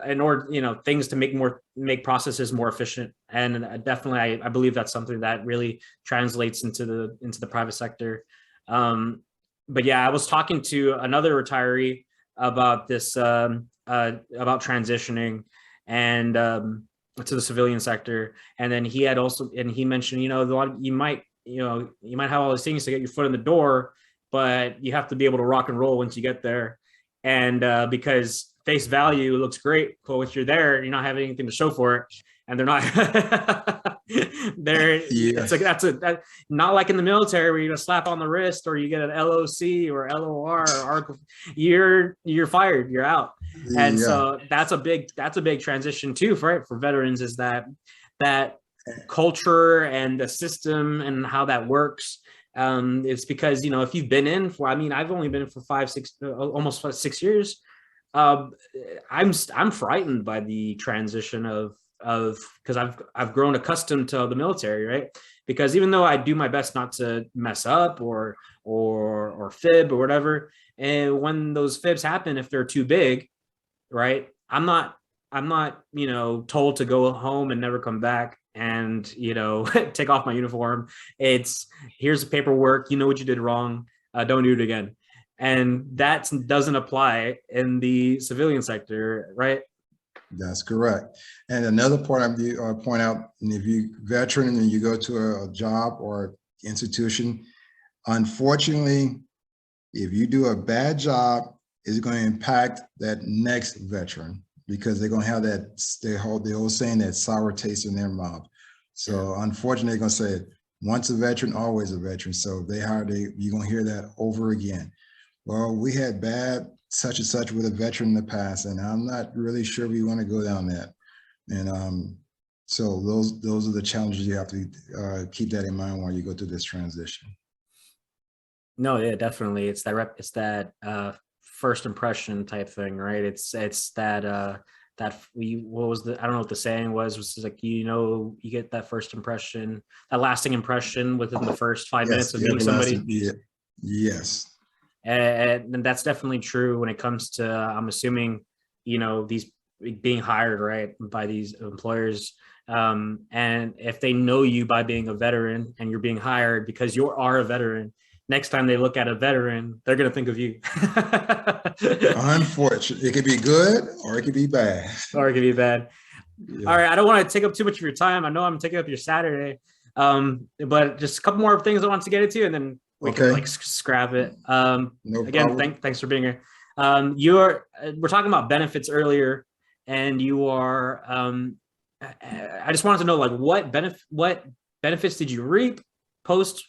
in order, things to make processes more efficient. And definitely I believe that's something that really translates into the private sector. But yeah, I was talking to another retiree about this, about transitioning and to the civilian sector. And then he mentioned, you might have all these things to get your foot in the door, but you have to be able to rock and roll once you get there. And because face value looks great, but once you're there, you're not having anything to show for it. And they're not there. Yeah. It's like not like in the military where you just slap on the wrist or you get an LOC or LOR or you're fired, you're out. And so that's a big transition too, for veterans, is that culture and the system and how that works. It's because, if you've been in for, I've only been in for almost 6 years. I'm frightened by the transition of because I've grown accustomed to the military, right? Because even though I do my best not to mess up or fib or whatever, and when those fibs happen, if they're too big, right, I'm not told to go home and never come back and take off my uniform. It's, here's the paperwork, what you did wrong, don't do it again. And that doesn't apply in the civilian sector, right? That's correct. And another point I point out, and if you veteran and you go to a job or institution, unfortunately, if you do a bad job, it's going to impact that next veteran, because they're going to have the old saying, that sour taste in their mouth. So unfortunately, they're going to say, once a veteran, always a veteran. So if they hire, you're going to hear that over again. Well, we had bad such and such with a veteran in the past, and I'm not really sure we want to go down that. And so those are the challenges you have to keep that in mind while you go through this transition. No, yeah, definitely. It's that first impression type thing, right? It's that what was I don't know what the saying was like, you get that first impression, that lasting impression within the first 5 minutes of meeting somebody. Yes. And that's definitely true when it comes to, I'm assuming, these being hired, right, by these employers. And if they know you by being a veteran and you're being hired because you are a veteran, next time they look at a veteran, they're going to think of you. Unfortunately, it could be good or it could be bad. Yeah. All right. I don't want to take up too much of your time. I know I'm taking up your Saturday, but just a couple more things I want to get into, and then we can scrap it. No again, thanks for being here. We're talking about benefits earlier, and you are, I just wanted to know, like, what benefits did you reap post,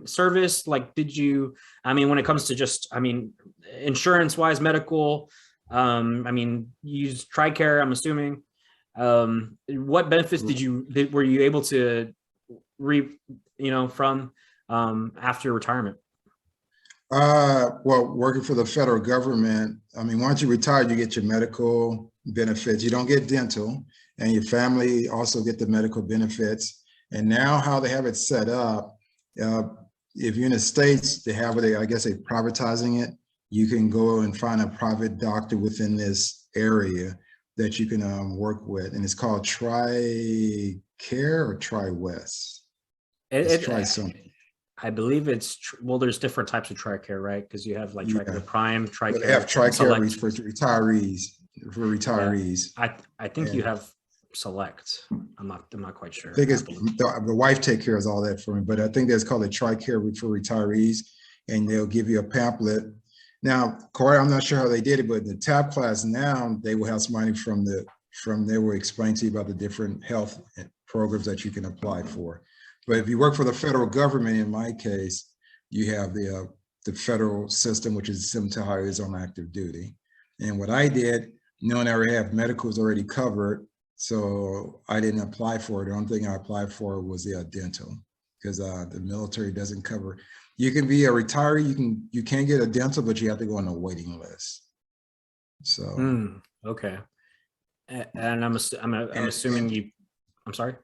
service? Like, did you, when it comes to just, insurance wise, medical, you use TRICARE, I'm assuming. What benefits were you able to reap, from after retirement? Well, working for the federal government, once you retire, you get your medical benefits. You don't get dental, and your family also get the medical benefits. And now how they have it set up, if you're in the States, they have it, I guess they're privatizing it. You can go and find a private doctor within this area that you can work with. And it's called TRICARE or TriWest. It's try something. I believe it's, there's different types of TRICARE, right? Because you have like TRICARE Prime, TRICARE. They have TRICARE for retirees. Yeah. I think you have Select. I'm not quite sure. I think it's the wife takes care of all that for me, but I think that's called a TRICARE for retirees, and they'll give you a pamphlet. Now, Corey, I'm not sure how they did it, but in the TAP class now, they will have somebody they will explain to you about the different health programs that you can apply for. But if you work for the federal government, in my case, you have the federal system, which is similar to how it is on active duty. And what I did, knowing I already have medicals already covered, so I didn't apply for it. The only thing I applied for was the dental, because the military doesn't cover. You can be a retiree, you can get a dental, but you have to go on a waiting list. So okay. And I'm assuming you. I'm sorry.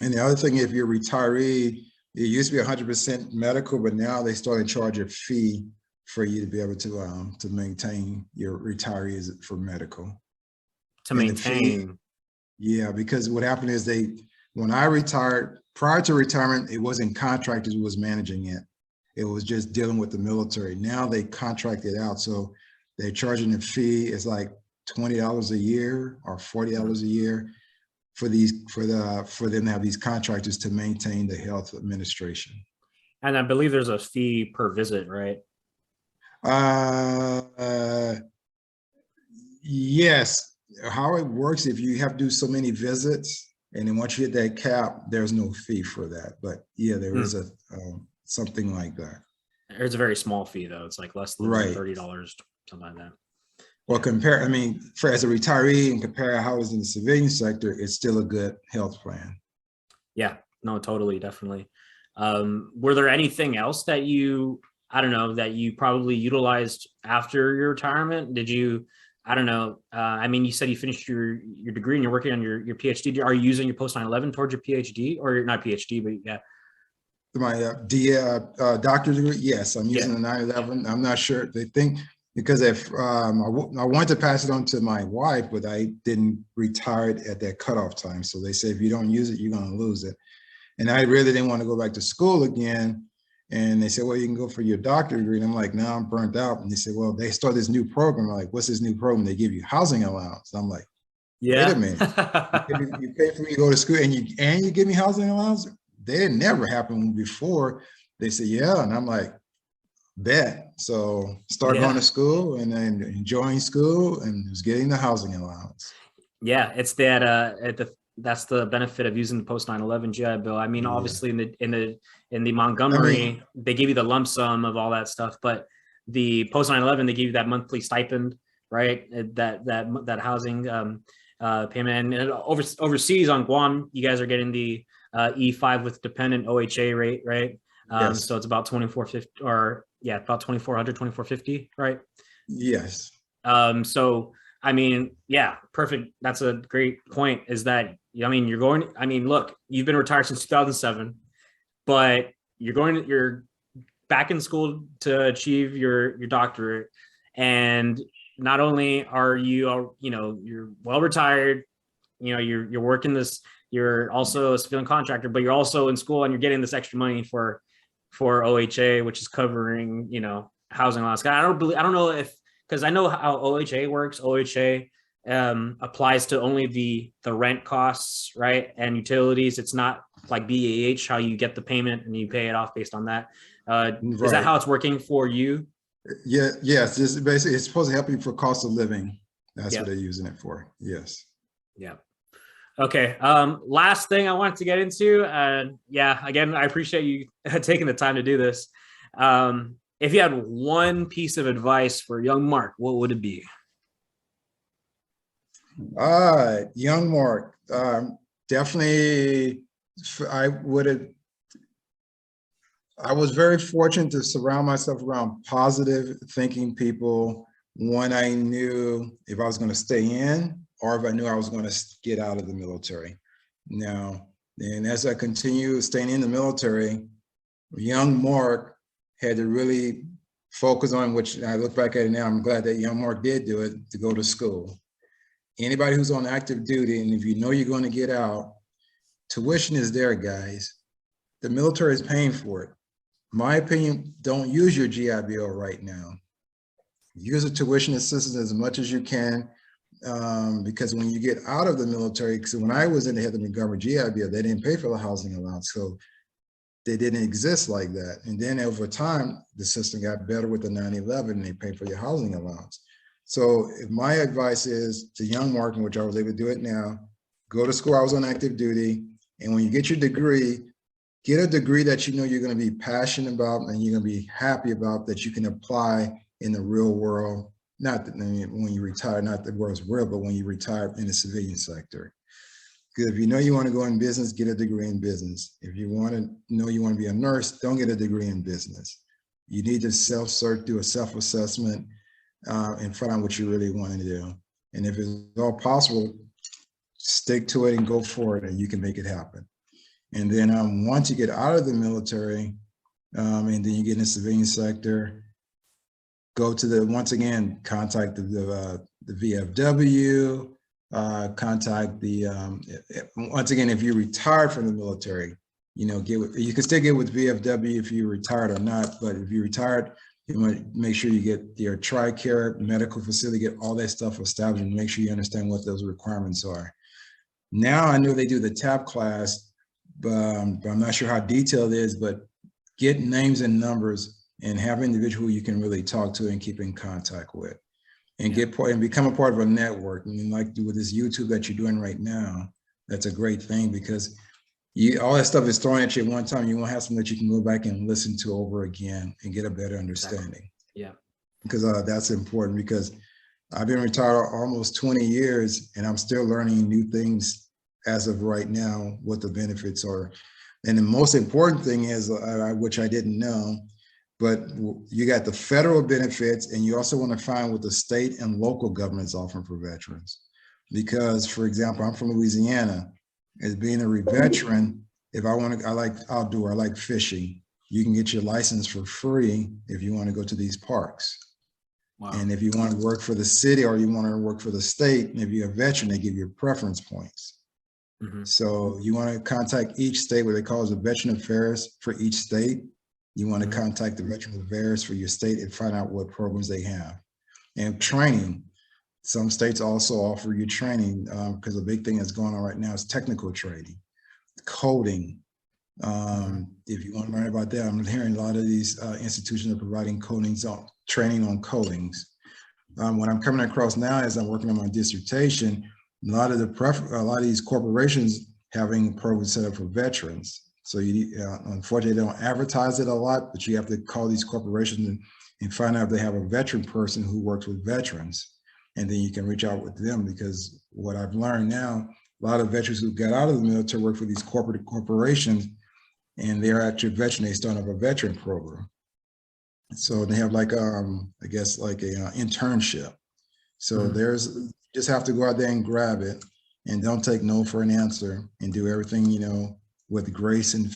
And the other thing, if you're a retiree, it used to be 100% medical, but now they started charging a fee for you to be able to maintain your retirees for medical. To And the fee, maintain. yeah, because what happened is when I retired, prior to retirement, it wasn't contractors who was managing it. It was just dealing with the military. Now they contract it out. So they're charging a fee. It's like $20 a year or $40 a year for them to have these contractors to maintain the health administration. And I believe there's a fee per visit, right? Yes. How it works, if you have to do so many visits, and then once you hit that cap, there's no fee for that. But yeah, there is a something like that. It's a very small fee though. It's like less than $30, something like that. Well, as a retiree and compare how it's in the civilian sector, it's still a good health plan. Yeah, no, totally, definitely. Were there anything else that I don't know, that you probably utilized after your retirement? Did you, I don't know, I mean, you said you finished your degree and you're working on your PhD. Are you using your post 9/11 towards your PhD, or not PhD, but yeah? My doctorate degree, yes, I'm using the 9/11. I'm not sure. They think, because if I wanted to pass it on to my wife, but I didn't retire it at that cutoff time. So they say, if you don't use it, you're going to lose it. And I really didn't want to go back to school again. And they said, well, you can go for your doctorate degree. And I'm like, no, I'm burnt out. And they said, well, they start this new program. I'm like, what's this new program? They give you housing allowance. I'm like, wait a minute. You pay for me to go to school and you give me housing allowance? That had never happened before. They said, yeah. And I'm like, bet. So start going to school and then enjoying school and was getting the housing allowance. Yeah, it's that that's the benefit of using the post 9/11 GI Bill. I mean, obviously in the Montgomery, they give you the lump sum of all that stuff, but the post 9/11, they give you that monthly stipend, right? That housing payment. And overseas on Guam, you guys are getting the E5 with dependent OHA rate, right? Yes. So it's about 2450, or about 2400, 2450, right? Yes. So I mean, yeah, perfect. That's a great point. Is that, I mean, look, you've been retired since 2007, but you're back in school to achieve your doctorate. And not only are you, you're well retired, you're working this, you're also a civilian contractor, but you're also in school and you're getting this extra money for OHA, which is covering, housing allowance. I don't know if, because I know how OHA works. OHA applies to only the rent costs, right, and utilities. It's not like BAH, how you get the payment and you pay it off based on that. Is that how it's working for you? Yeah. Yes. This basically, it's supposed to help you for cost of living. That's what they're using it for. Yes. Yeah. Okay. Last thing I wanted to get into. Again, I appreciate you taking the time to do this. If you had one piece of advice for young Mark, what would it be? Young Mark, definitely, I was very fortunate to surround myself around positive thinking people when I knew if I was going to stay in or if I knew I was going to get out of the military. Now, and as I continue staying in the military, young Mark had to really focus on, which I look back at it now, I'm glad that young Mark did do it, to go to school. Anybody who's on active duty, and if you know you're going to get out, tuition is there, guys. The military is paying for it. My opinion, don't use your GI Bill right now. Use a tuition assistance as much as you can, because when you get out of the military, because when I was in the head of the Montgomery GI Bill, they didn't pay for the housing allowance. So they didn't exist like that. And then over time, the system got better with the 9/11 and they paid for your housing allowance. So if my advice is to young Mark, which I was able to do it now, go to school. I was on active duty. And when you get your degree, get a degree that you know you're going to be passionate about and you're going to be happy about, that you can apply in the real world. Not that, when you retire, not the world's real, but when you retire in the civilian sector. Because if you know you want to go in business, get a degree in business. If you want to know you want to be a nurse, don't get a degree in business. You need to self-search, do a self-assessment, and find what you really want to do. And if it's all possible, stick to it and go for it, and you can make it happen. And then once you get out of the military, and then you get in the civilian sector, go to the, once again, contact the VFW, contact the, once again, if you're retired from the military, you know, you can still get with VFW if you're retired or not, but if you're retired, you want to make sure you get your TRICARE medical facility, get all that stuff established, and make sure you understand what those requirements are. Now I know they do the TAP class, but I'm not sure how detailed it is, but get names and numbers and have an individual you can really talk to and keep in contact with, and get part and become a part of a network. I mean, like with this YouTube that you're doing right now, that's a great thing, because all that stuff is thrown at you at one time. You won't have something that you can go back and listen to over again and get a better understanding. Exactly. Yeah. Because that's important, because I've been retired almost 20 years and I'm still learning new things as of right now, what the benefits are. And the most important thing is, which I didn't know, but you got the federal benefits, and you also want to find what the state and local governments offer for veterans. Because, for example, I'm from Louisiana. As being a veteran, if I want to, I like outdoor, I like fishing. You can get your license for free if you want to go to these parks. Wow. And if you want to work for the city or you want to work for the state, and if you're a veteran, they give you preference points. Mm-hmm. So you want to contact each state, what they call is the Veteran Affairs for each state. You want to contact the Veteran Affairs for your state and find out what programs they have. And training. Some states also offer you training, because the big thing that's going on right now is technical training, coding. If you want to learn about that, I'm hearing a lot of these institutions are providing training on codings. What I'm coming across now as I'm working on my dissertation, a lot of these corporations having programs set up for veterans. So unfortunately, they don't advertise it a lot, but you have to call these corporations and find out if they have a veteran person who works with veterans. And then you can reach out with them, because what I've learned now, a lot of veterans who got out of the military work for these corporations, and they're actually veteran, they start up a veteran program. So they have like, I guess like a internship. So just have to go out there and grab it, and don't take no for an answer, and do everything, you know, with grace and